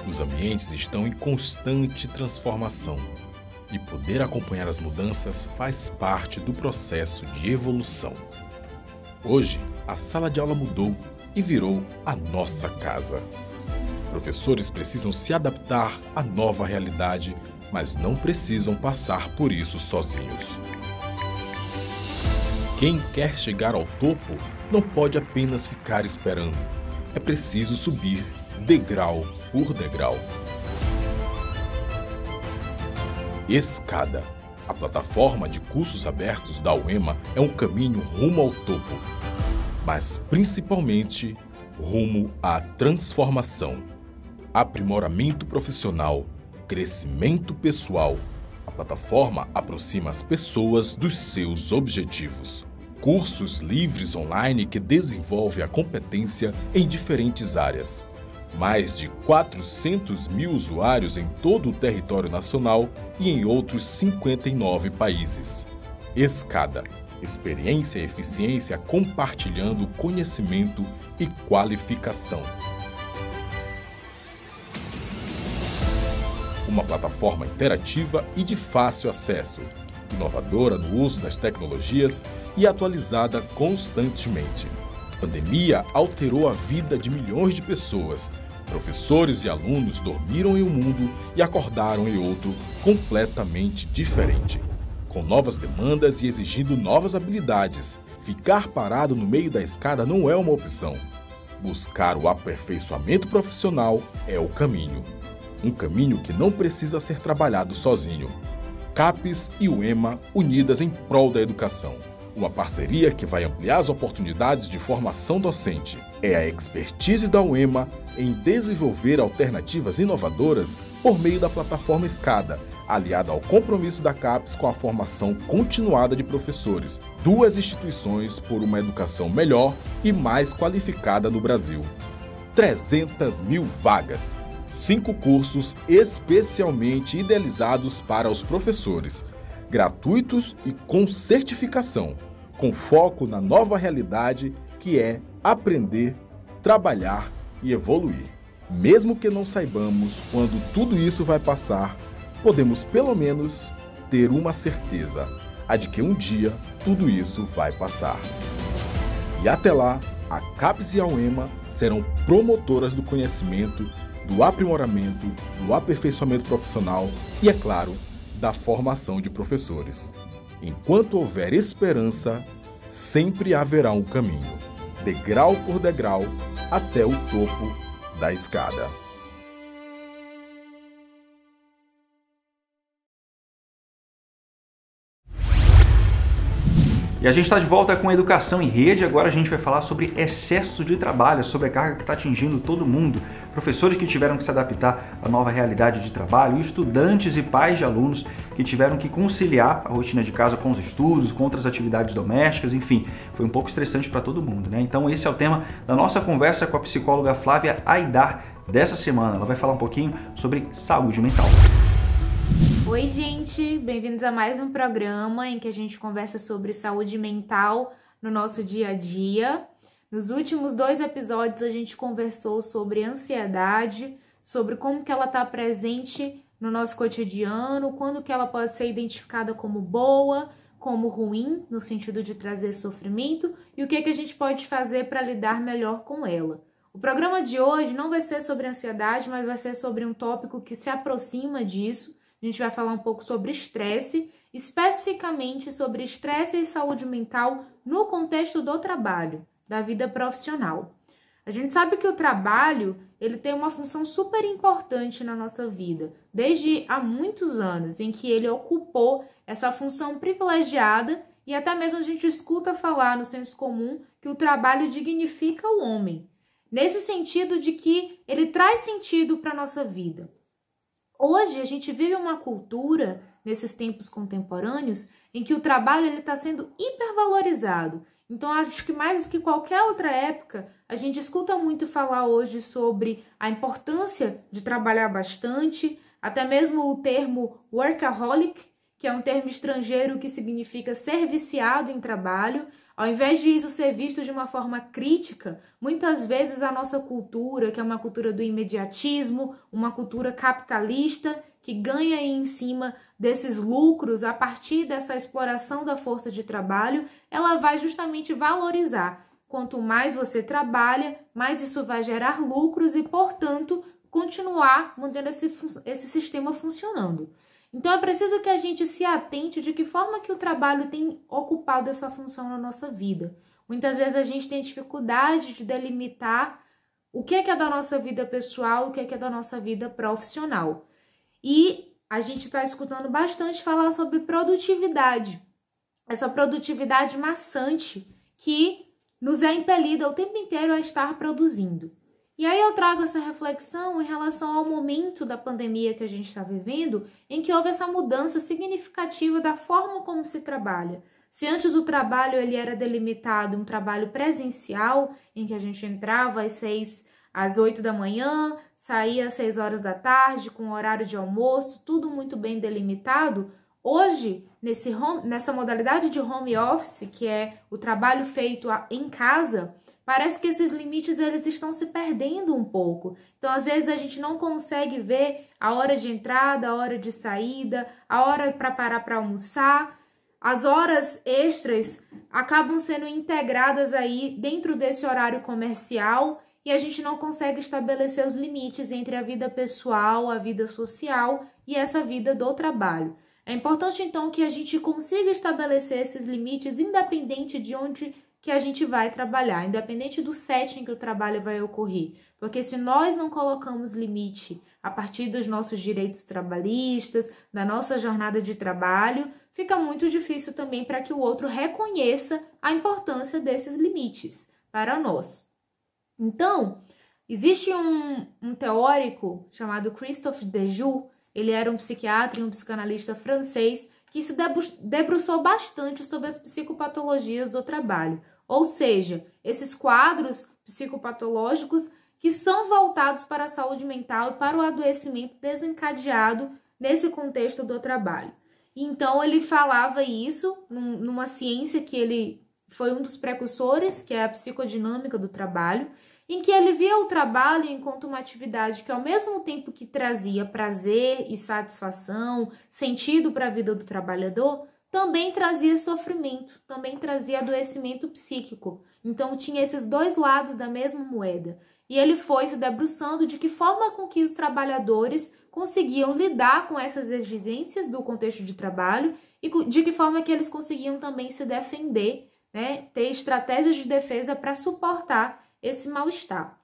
Os ambientes estão em constante transformação e poder acompanhar as mudanças faz parte do processo de evolução. Hoje, a sala de aula mudou e virou a nossa casa. Professores precisam se adaptar à nova realidade, mas não precisam passar por isso sozinhos. Quem quer chegar ao topo não pode apenas ficar esperando. É preciso subir degrau por degrau. Escada. A plataforma de cursos abertos da UEMA é um caminho rumo ao topo, mas principalmente rumo à transformação. Aprimoramento profissional, crescimento pessoal. A plataforma aproxima as pessoas dos seus objetivos. Cursos livres online que desenvolvem a competência em diferentes áreas. Mais de 400 mil usuários em todo o território nacional e em outros 59 países. Escada. Experiência e eficiência compartilhando conhecimento e qualificação. Uma plataforma interativa e de fácil acesso, inovadora no uso das tecnologias e atualizada constantemente. A pandemia alterou a vida de milhões de pessoas. Professores e alunos dormiram em um mundo e acordaram em outro completamente diferente, com novas demandas e exigindo novas habilidades. Ficar parado no meio da escada não é uma opção. Buscar o aperfeiçoamento profissional é o caminho. Um caminho que não precisa ser trabalhado sozinho. CAPES e UEMA unidas em prol da educação. Uma parceria que vai ampliar as oportunidades de formação docente. É a expertise da UEMA em desenvolver alternativas inovadoras por meio da plataforma Escada, aliada ao compromisso da CAPES com a formação continuada de professores. 2 instituições por uma educação melhor e mais qualificada no Brasil. 300 mil vagas. 5 cursos especialmente idealizados para os professores, gratuitos e com certificação, com foco na nova realidade que é aprender, trabalhar e evoluir. Mesmo que não saibamos quando tudo isso vai passar, podemos pelo menos ter uma certeza, a de que um dia tudo isso vai passar. E até lá, a CAPES e a UEMA serão promotoras do conhecimento, do aprimoramento, do aperfeiçoamento profissional e, é claro, da formação de professores. Enquanto houver esperança, sempre haverá um caminho, degrau por degrau, até o topo da escada. E a gente está de volta com Educação em Rede. Agora a gente vai falar sobre excesso de trabalho, sobre a carga que está atingindo todo mundo. Professores que tiveram que se adaptar à nova realidade de trabalho, estudantes e pais de alunos que tiveram que conciliar a rotina de casa com os estudos, com outras atividades domésticas, enfim, foi um pouco estressante para todo mundo, né? Então esse é o tema da nossa conversa com a psicóloga Flávia Aidar dessa semana. Ela vai falar um pouquinho sobre saúde mental. Oi, gente! Bem-vindos a mais um programa em que a gente conversa sobre saúde mental no nosso dia a dia. Nos últimos 2 episódios a gente conversou sobre ansiedade, sobre como que ela está presente no nosso cotidiano, quando que ela pode ser identificada como boa, como ruim, no sentido de trazer sofrimento, e o que que a gente pode fazer para lidar melhor com ela. O programa de hoje não vai ser sobre ansiedade, mas vai ser sobre um tópico que se aproxima disso. A gente vai falar um pouco sobre estresse, especificamente sobre estresse e saúde mental no contexto do trabalho, da vida profissional. A gente sabe que o trabalho, ele tem uma função super importante na nossa vida, desde há muitos anos, em que ele ocupou essa função privilegiada e até mesmo a gente escuta falar no senso comum que o trabalho dignifica o homem, nesse sentido de que ele traz sentido para a nossa vida. Hoje a gente vive uma cultura, nesses tempos contemporâneos, em que o trabalho está sendo hipervalorizado. Então acho que mais do que qualquer outra época, a gente escuta muito falar hoje sobre a importância de trabalhar bastante, até mesmo o termo workaholic, que é um termo estrangeiro que significa ser viciado em trabalho. Ao invés de isso ser visto de uma forma crítica, muitas vezes a nossa cultura, que é uma cultura do imediatismo, uma cultura capitalista, que ganha em cima desses lucros a partir dessa exploração da força de trabalho, ela vai justamente valorizar. Quanto mais você trabalha, mais isso vai gerar lucros e, portanto, continuar mantendo esse sistema funcionando. Então é preciso que a gente se atente de que forma que o trabalho tem ocupado essa função na nossa vida. Muitas vezes a gente tem dificuldade de delimitar o que é da nossa vida pessoal, o que é da nossa vida profissional. E a gente está escutando bastante falar sobre produtividade. Essa produtividade maçante que nos é impelida o tempo inteiro a estar produzindo. E aí eu trago essa reflexão em relação ao momento da pandemia que a gente está vivendo, em que houve essa mudança significativa da forma como se trabalha. Se antes o trabalho ele era delimitado um trabalho presencial, em que a gente entrava às 8 da manhã, saía às 6 horas da tarde, com horário de almoço, tudo muito bem delimitado, hoje, nessa modalidade de home office, que é o trabalho feito em casa, parece que esses limites eles estão se perdendo um pouco. Então, às vezes, a gente não consegue ver a hora de entrada, a hora de saída, a hora para parar para almoçar. As horas extras acabam sendo integradas aí dentro desse horário comercial e a gente não consegue estabelecer os limites entre a vida pessoal, a vida social e essa vida do trabalho. É importante, então, que a gente consiga estabelecer esses limites independente de onde que a gente vai trabalhar, independente do setting que o trabalho vai ocorrer. Porque se nós não colocamos limite a partir dos nossos direitos trabalhistas, da nossa jornada de trabalho, fica muito difícil também para que o outro reconheça a importância desses limites para nós. Então, existe um teórico chamado Christophe Dejoux. Ele era um psiquiatra e um psicanalista francês que se debruçou bastante sobre as psicopatologias do trabalho, ou seja, esses quadros psicopatológicos que são voltados para a saúde mental e para o adoecimento desencadeado nesse contexto do trabalho. Então, ele falava isso numa ciência que ele foi um dos precursores, que é a psicodinâmica do trabalho, em que ele via o trabalho enquanto uma atividade que, ao mesmo tempo que trazia prazer e satisfação, sentido para a vida do trabalhador, também trazia sofrimento, também trazia adoecimento psíquico. Então, tinha esses dois lados da mesma moeda. E ele foi se debruçando de que forma com que os trabalhadores conseguiam lidar com essas exigências do contexto de trabalho e de que forma que eles conseguiam também se defender, né, ter estratégias de defesa para suportar esse mal-estar.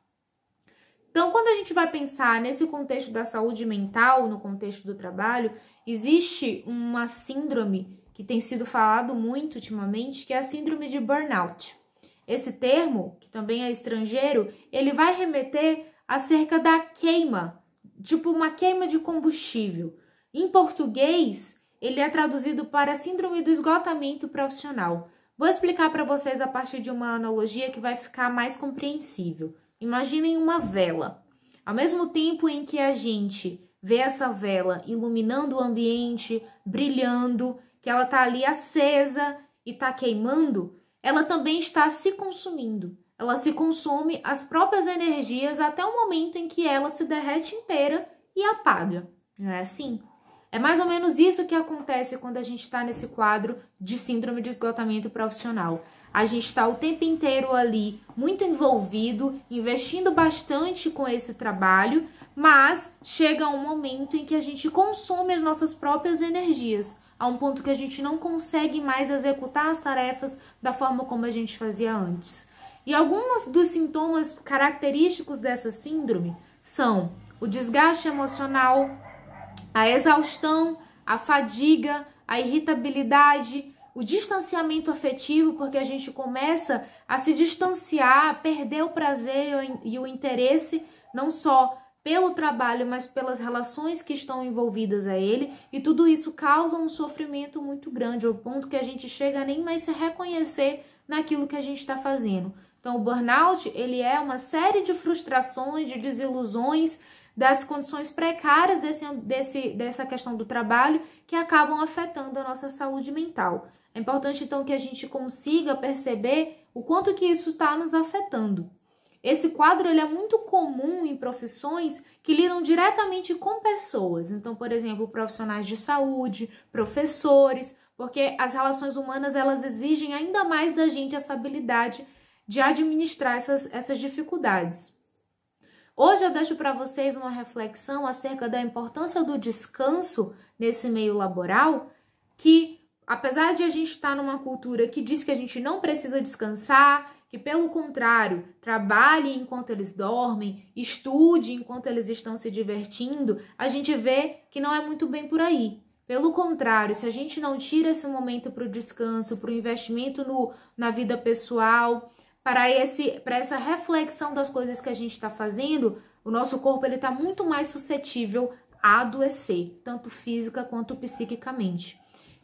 Então, quando a gente vai pensar nesse contexto da saúde mental, no contexto do trabalho, existe uma síndrome que tem sido falado muito ultimamente, que é a síndrome de burnout. Esse termo, que também é estrangeiro, ele vai remeter acerca da queima, tipo uma queima de combustível. Em português, ele é traduzido para síndrome do esgotamento profissional. Vou explicar para vocês a partir de uma analogia que vai ficar mais compreensível. Imaginem uma vela. Ao mesmo tempo em que a gente vê essa vela iluminando o ambiente, brilhando, que ela está ali acesa e está queimando, ela também está se consumindo. Ela se consome as próprias energias até o momento em que ela se derrete inteira e apaga. Não é assim? É mais ou menos isso que acontece quando a gente está nesse quadro de síndrome de esgotamento profissional. A gente está o tempo inteiro ali, muito envolvido, investindo bastante com esse trabalho, mas chega um momento em que a gente consome as nossas próprias energias, a um ponto que a gente não consegue mais executar as tarefas da forma como a gente fazia antes. E alguns dos sintomas característicos dessa síndrome são o desgaste emocional, a exaustão, a fadiga, a irritabilidade, o distanciamento afetivo, porque a gente começa a se distanciar, a perder o prazer e o interesse, não só pelo trabalho, mas pelas relações que estão envolvidas a ele, e tudo isso causa um sofrimento muito grande, ao ponto que a gente chega a nem mais se reconhecer naquilo que a gente está fazendo. Então, o burnout, ele é uma série de frustrações, de desilusões, das condições precárias dessa questão do trabalho que acabam afetando a nossa saúde mental. É importante, então, que a gente consiga perceber o quanto que isso está nos afetando. Esse quadro ele é muito comum em profissões que lidam diretamente com pessoas. Então, por exemplo, profissionais de saúde, professores, porque as relações humanas elas exigem ainda mais da gente essa habilidade de administrar essas dificuldades. Hoje eu deixo para vocês uma reflexão acerca da importância do descanso nesse meio laboral, que apesar de a gente estar numa cultura que diz que a gente não precisa descansar, que pelo contrário, trabalhe enquanto eles dormem, estude enquanto eles estão se divertindo, a gente vê que não é muito bem por aí. Pelo contrário, se a gente não tira esse momento para o descanso, para o investimento na vida pessoal, para essa reflexão das coisas que a gente está fazendo, o nosso corpo está muito mais suscetível a adoecer, tanto física quanto psiquicamente.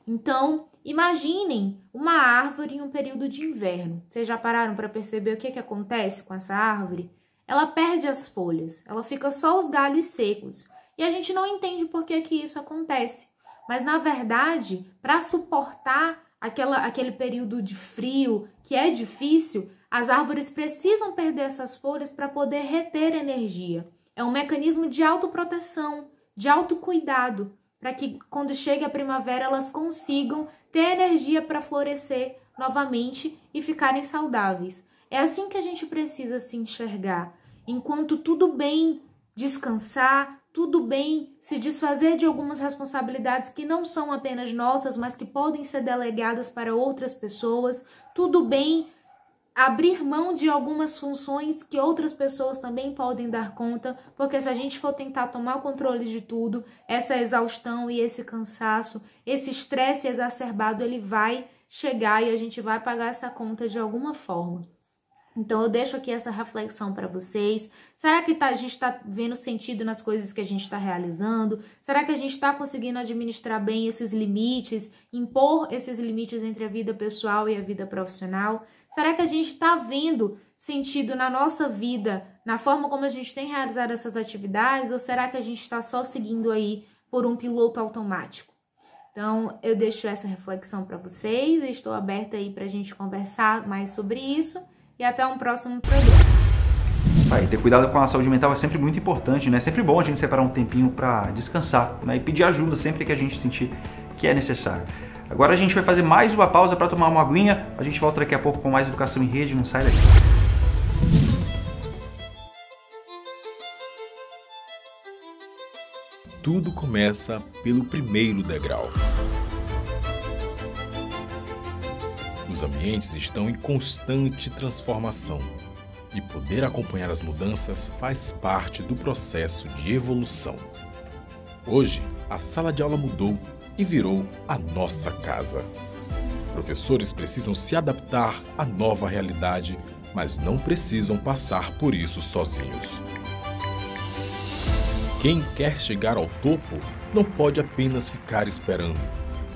Então, imaginem uma árvore em um período de inverno. Vocês já pararam para perceber o que acontece com essa árvore? Ela perde as folhas, ela fica só os galhos secos. E a gente não entende por que isso acontece. Mas, na verdade, para suportar aquele período de frio, que é difícil, as árvores precisam perder essas folhas para poder reter energia. É um mecanismo de autoproteção, de autocuidado, para que quando chegue a primavera elas consigam ter energia para florescer novamente e ficarem saudáveis. É assim que a gente precisa se enxergar. enquanto tudo bem descansar, tudo bem se desfazer de algumas responsabilidades que não são apenas nossas, mas que podem ser delegadas para outras pessoas, tudo bem abrir mão de algumas funções que outras pessoas também podem dar conta, porque se a gente for tentar tomar o controle de tudo, essa exaustão e esse cansaço, esse estresse exacerbado, ele vai chegar e a gente vai pagar essa conta de alguma forma. Então eu deixo aqui essa reflexão para vocês. Será que a gente está vendo sentido nas coisas que a gente está realizando? Será que a gente está conseguindo administrar bem esses limites, impor esses limites entre a vida pessoal e a vida profissional? Será que a gente está vendo sentido na nossa vida, na forma como a gente tem realizado essas atividades? Ou será que a gente está só seguindo aí por um piloto automático? Então eu deixo essa reflexão para vocês. Estou aberta aí para a gente conversar mais sobre isso. E até um próximo programa. Ter cuidado com a saúde mental é sempre muito importante, né? É sempre bom a gente separar um tempinho para descansar, né? E pedir ajuda sempre que a gente sentir que é necessário. Agora a gente vai fazer mais uma pausa para tomar uma aguinha. A gente volta daqui a pouco com mais Educação em Rede. Não sai daí. Tudo começa pelo primeiro degrau. Os ambientes estão em constante transformação e poder acompanhar as mudanças faz parte do processo de evolução. Hoje, a sala de aula mudou e virou a nossa casa. Professores precisam se adaptar à nova realidade, mas não precisam passar por isso sozinhos. Quem quer chegar ao topo não pode apenas ficar esperando.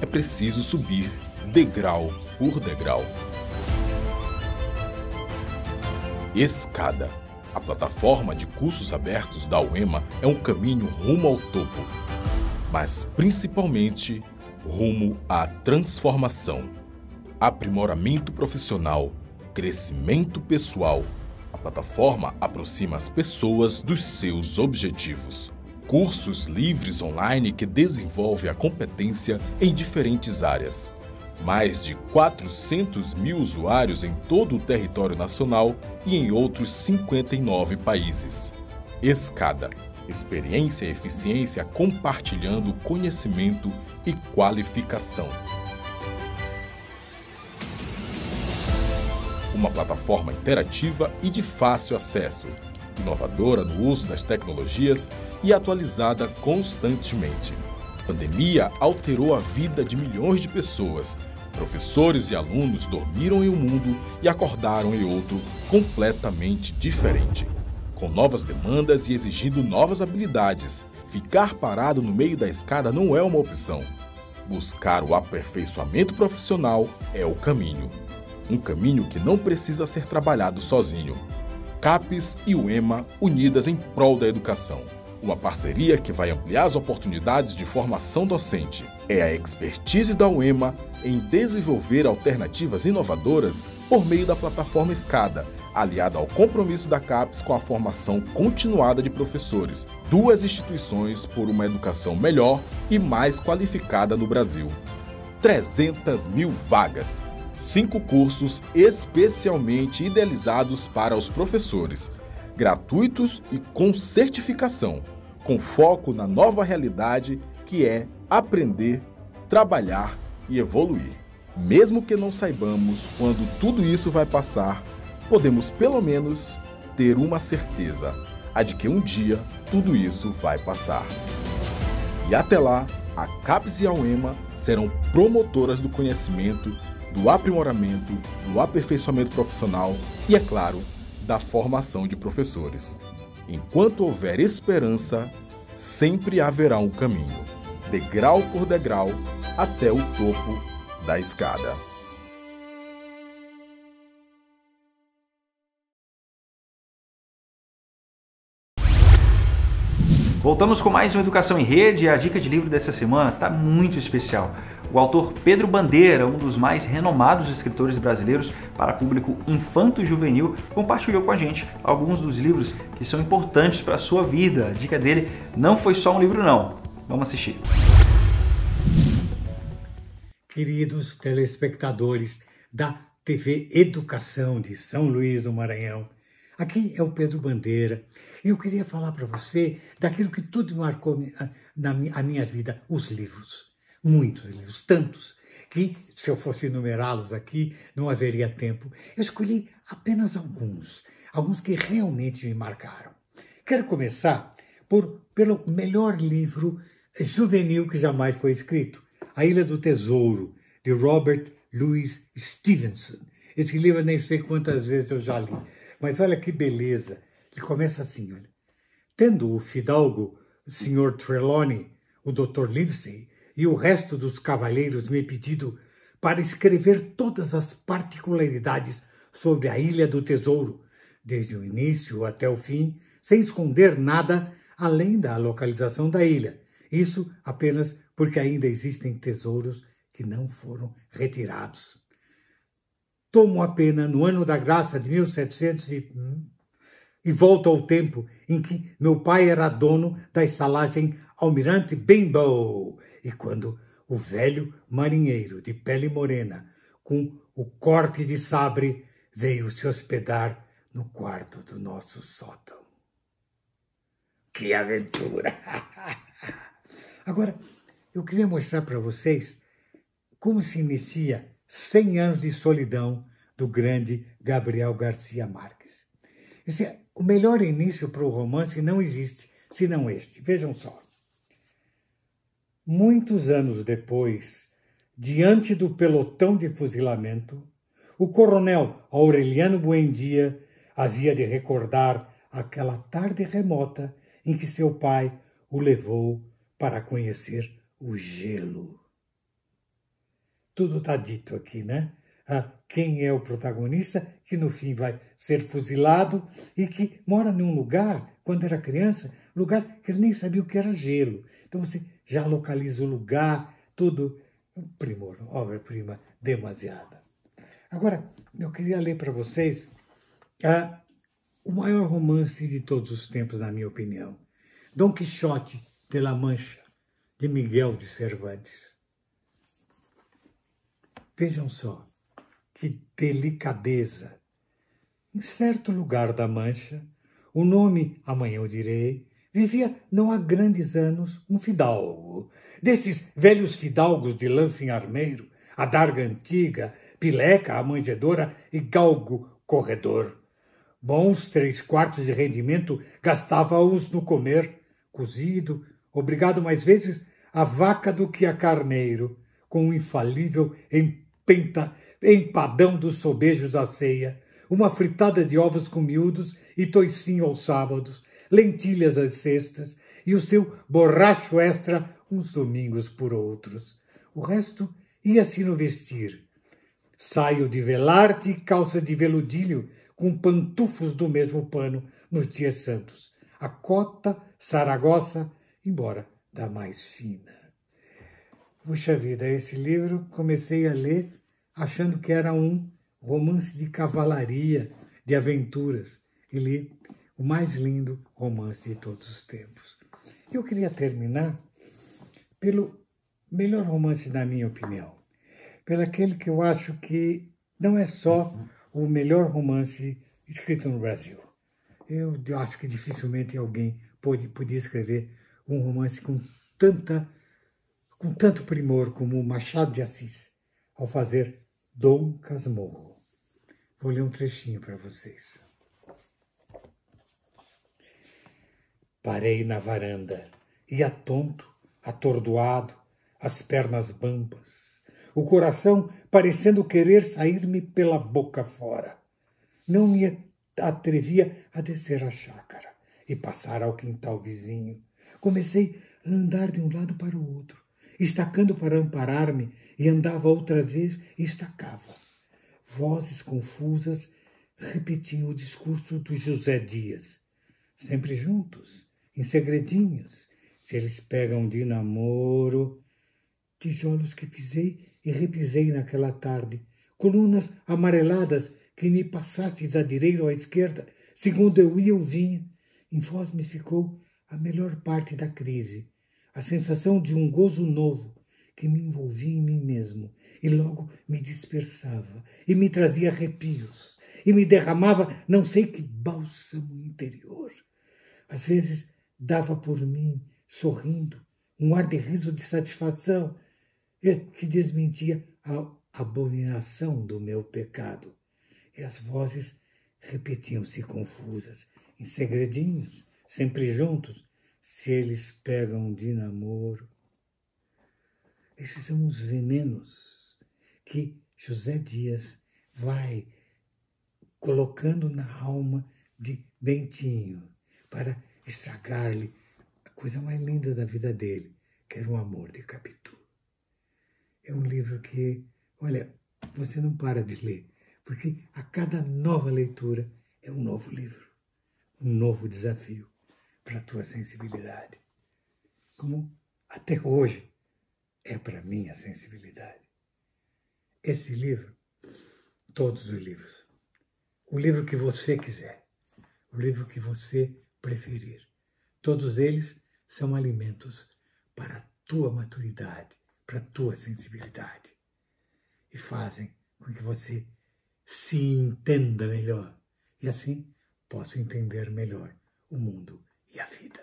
É preciso subir degrau por degrau. Escada. A plataforma de cursos abertos da UEMA é um caminho rumo ao topo, mas principalmente rumo à transformação. Aprimoramento profissional, crescimento pessoal. A plataforma aproxima as pessoas dos seus objetivos. Cursos livres online que desenvolvem a competência em diferentes áreas. Mais de 400 mil usuários em todo o território nacional e em outros 59 países. Escada. Experiência e eficiência compartilhando conhecimento e qualificação. Uma plataforma interativa e de fácil acesso, inovadora no uso das tecnologias e atualizada constantemente. A pandemia alterou a vida de milhões de pessoas. Professores e alunos dormiram em um mundo e acordaram em outro completamente diferente, com novas demandas e exigindo novas habilidades. Ficar parado no meio da escada não é uma opção. Buscar o aperfeiçoamento profissional é o caminho. Um caminho que não precisa ser trabalhado sozinho. CAPES e UEMA unidas em prol da educação. Uma parceria que vai ampliar as oportunidades de formação docente. É a expertise da UEMA em desenvolver alternativas inovadoras por meio da plataforma Escada, aliada ao compromisso da CAPES com a formação continuada de professores. Duas instituições por uma educação melhor e mais qualificada no Brasil. 300 mil vagas. 5 cursos especialmente idealizados para os professores, gratuitos e com certificação, com foco na nova realidade que é aprender, trabalhar e evoluir. Mesmo que não saibamos quando tudo isso vai passar, podemos pelo menos ter uma certeza, a de que um dia tudo isso vai passar. E até lá, a CAPES e a UEMA serão promotoras do conhecimento, do aprimoramento, do aperfeiçoamento profissional e, é claro, da formação de professores. Enquanto houver esperança, sempre haverá um caminho, degrau por degrau, até o topo da escada. Voltamos com mais uma Educação em Rede e a dica de livro dessa semana está muito especial. O autor Pedro Bandeira, um dos mais renomados escritores brasileiros para público infanto e juvenil, compartilhou com a gente alguns dos livros que são importantes para a sua vida. A dica dele não foi só um livro não. Vamos assistir. Queridos telespectadores da TV Educação de São Luís do Maranhão, Aqui é o Pedro Bandeira e eu queria falar para você daquilo que tudo marcou a minha vida, os livros. Muitos livros, tantos, que se eu fosse enumerá-los aqui não haveria tempo. Eu escolhi apenas alguns que realmente me marcaram. Quero começar pelo melhor livro juvenil que jamais foi escrito, A Ilha do Tesouro, de Robert Louis Stevenson. Esse livro eu nem sei quantas vezes eu já li, mas olha que beleza. Ele começa assim, olha. Tendo o fidalgo, o Sr. Trelawney, o Dr. Livesey e o resto dos cavalheiros me pedido para escrever todas as particularidades sobre a Ilha do Tesouro, desde o início até o fim, sem esconder nada além da localização da ilha. Isso apenas porque ainda existem tesouros que não foram retirados. Tomo a pena no ano da graça de 1700 e volto ao tempo em que meu pai era dono da estalagem Almirante Benbow, e quando o velho marinheiro de pele morena, com o corte de sabre, veio se hospedar no quarto do nosso sótão. Que aventura! Agora, eu queria mostrar para vocês como se inicia 100 anos de solidão do grande Gabriel Garcia Marques. O melhor início para o romance não existe, senão este. Vejam só. Muitos anos depois, diante do pelotão de fuzilamento, o coronel Aureliano Buendia havia de recordar aquela tarde remota em que seu pai o levou para conhecer o gelo. Tudo está dito aqui, né? Quem é o protagonista, que no fim vai ser fuzilado e que mora num lugar, quando era criança, lugar que ele nem sabia o que era gelo. Então você já localiza o lugar, tudo primor, obra-prima demasiada. Agora, eu queria ler para vocês o maior romance de todos os tempos, na minha opinião. Dom Quixote de La Mancha, de Miguel de Cervantes. Vejam só, que delicadeza. Em certo lugar da Mancha, o nome, amanhã eu direi, vivia não há grandes anos um fidalgo, desses velhos fidalgos de lança em armeiro, adarga antiga, pileca, a manjedora e galgo corredor. Bons 3/4 de rendimento gastava-os no comer, cozido, obrigado mais vezes a vaca do que a carneiro, com o infalível empadão dos sobejos à ceia, uma fritada de ovos com miúdos e toicinho aos sábados, lentilhas às sextas e o seu borracho extra uns domingos por outros. O resto ia-se no vestir. Saio de velarte e calça de veludilho com pantufos do mesmo pano nos dias santos. A cota, Saragossa, embora da mais fina. Puxa vida, esse livro comecei a ler achando que era um romance de cavalaria, de aventuras. E li o mais lindo romance de todos os tempos. Eu queria terminar pelo melhor romance, na minha opinião. Pelo aquele que eu acho que não é só o melhor romance escrito no Brasil. Eu acho que dificilmente alguém podia escrever um romance com tanto primor como o Machado de Assis, ao fazer Dom Casmurro. Vou ler um trechinho para vocês. Parei na varanda, ia tonto, atordoado, as pernas bambas, o coração parecendo querer sair-me pela boca fora. Não me atrevia a descer a chácara e passar ao quintal vizinho. Comecei a andar de um lado para o outro, estacando para amparar-me, e andava outra vez e estacava. Vozes confusas repetiam o discurso do José Dias. Sempre juntos, em segredinhos, se eles pegam de namoro. Tijolos que pisei e repisei naquela tarde, colunas amareladas que me passastes à direita ou à esquerda, segundo eu ia ou vinha. Em vós me ficou a melhor parte da crise, a sensação de um gozo novo que me envolvia em mim mesmo e logo me dispersava e me trazia arrepios e me derramava não sei que bálsamo interior. Às vezes dava por mim, sorrindo, um ar de riso de satisfação que desmentia a abominação do meu pecado. E as vozes repetiam-se confusas, em segredinhos, sempre juntos, se eles pegam de namoro. Esses são os venenos que José Dias vai colocando na alma de Bentinho para estragar-lhe a coisa mais linda da vida dele, que era o amor de Capitu. É um livro que, olha, você não para de ler, porque a cada nova leitura é um novo livro, um novo desafio para a tua sensibilidade. Como até hoje é para a minha sensibilidade. Esse livro, todos os livros, o livro que você quiser, o livro que você preferir, todos eles são alimentos para a tua maturidade, para a tua sensibilidade e fazem com que você se entenda melhor e assim possa entender melhor o mundo e a vida.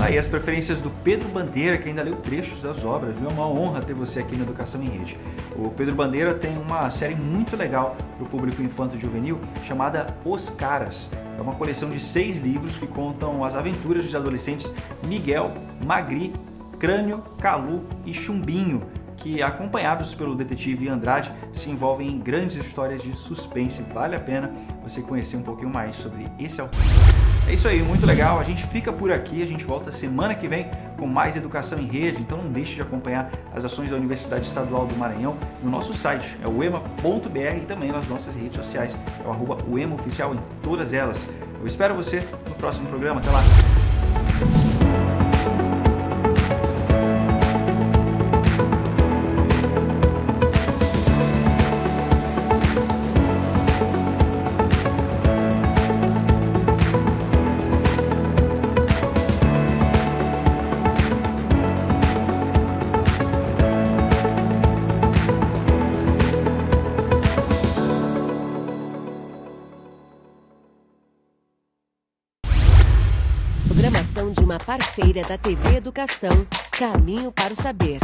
Aí as preferências do Pedro Bandeira, que ainda leu trechos das obras, viu? É uma honra ter você aqui no Educação em Rede. O Pedro Bandeira tem uma série muito legal para o público infanto-juvenil chamada Os Caras. É uma coleção de 6 livros que contam as aventuras dos adolescentes Miguel, Magri, Crânio, Calu e Chumbinho, que, acompanhados pelo detetive Andrade, se envolvem em grandes histórias de suspense. Vale a pena você conhecer um pouquinho mais sobre esse autor. É isso aí, muito legal. A gente fica por aqui, a gente volta semana que vem com mais Educação em Rede, então não deixe de acompanhar as ações da Universidade Estadual do Maranhão no nosso site, é o ema.br, e também nas nossas redes sociais, é o @uemaoficial em todas elas. Eu espero você no próximo programa, até lá! Programação de uma parceira da TV Educação, Caminho para o Saber.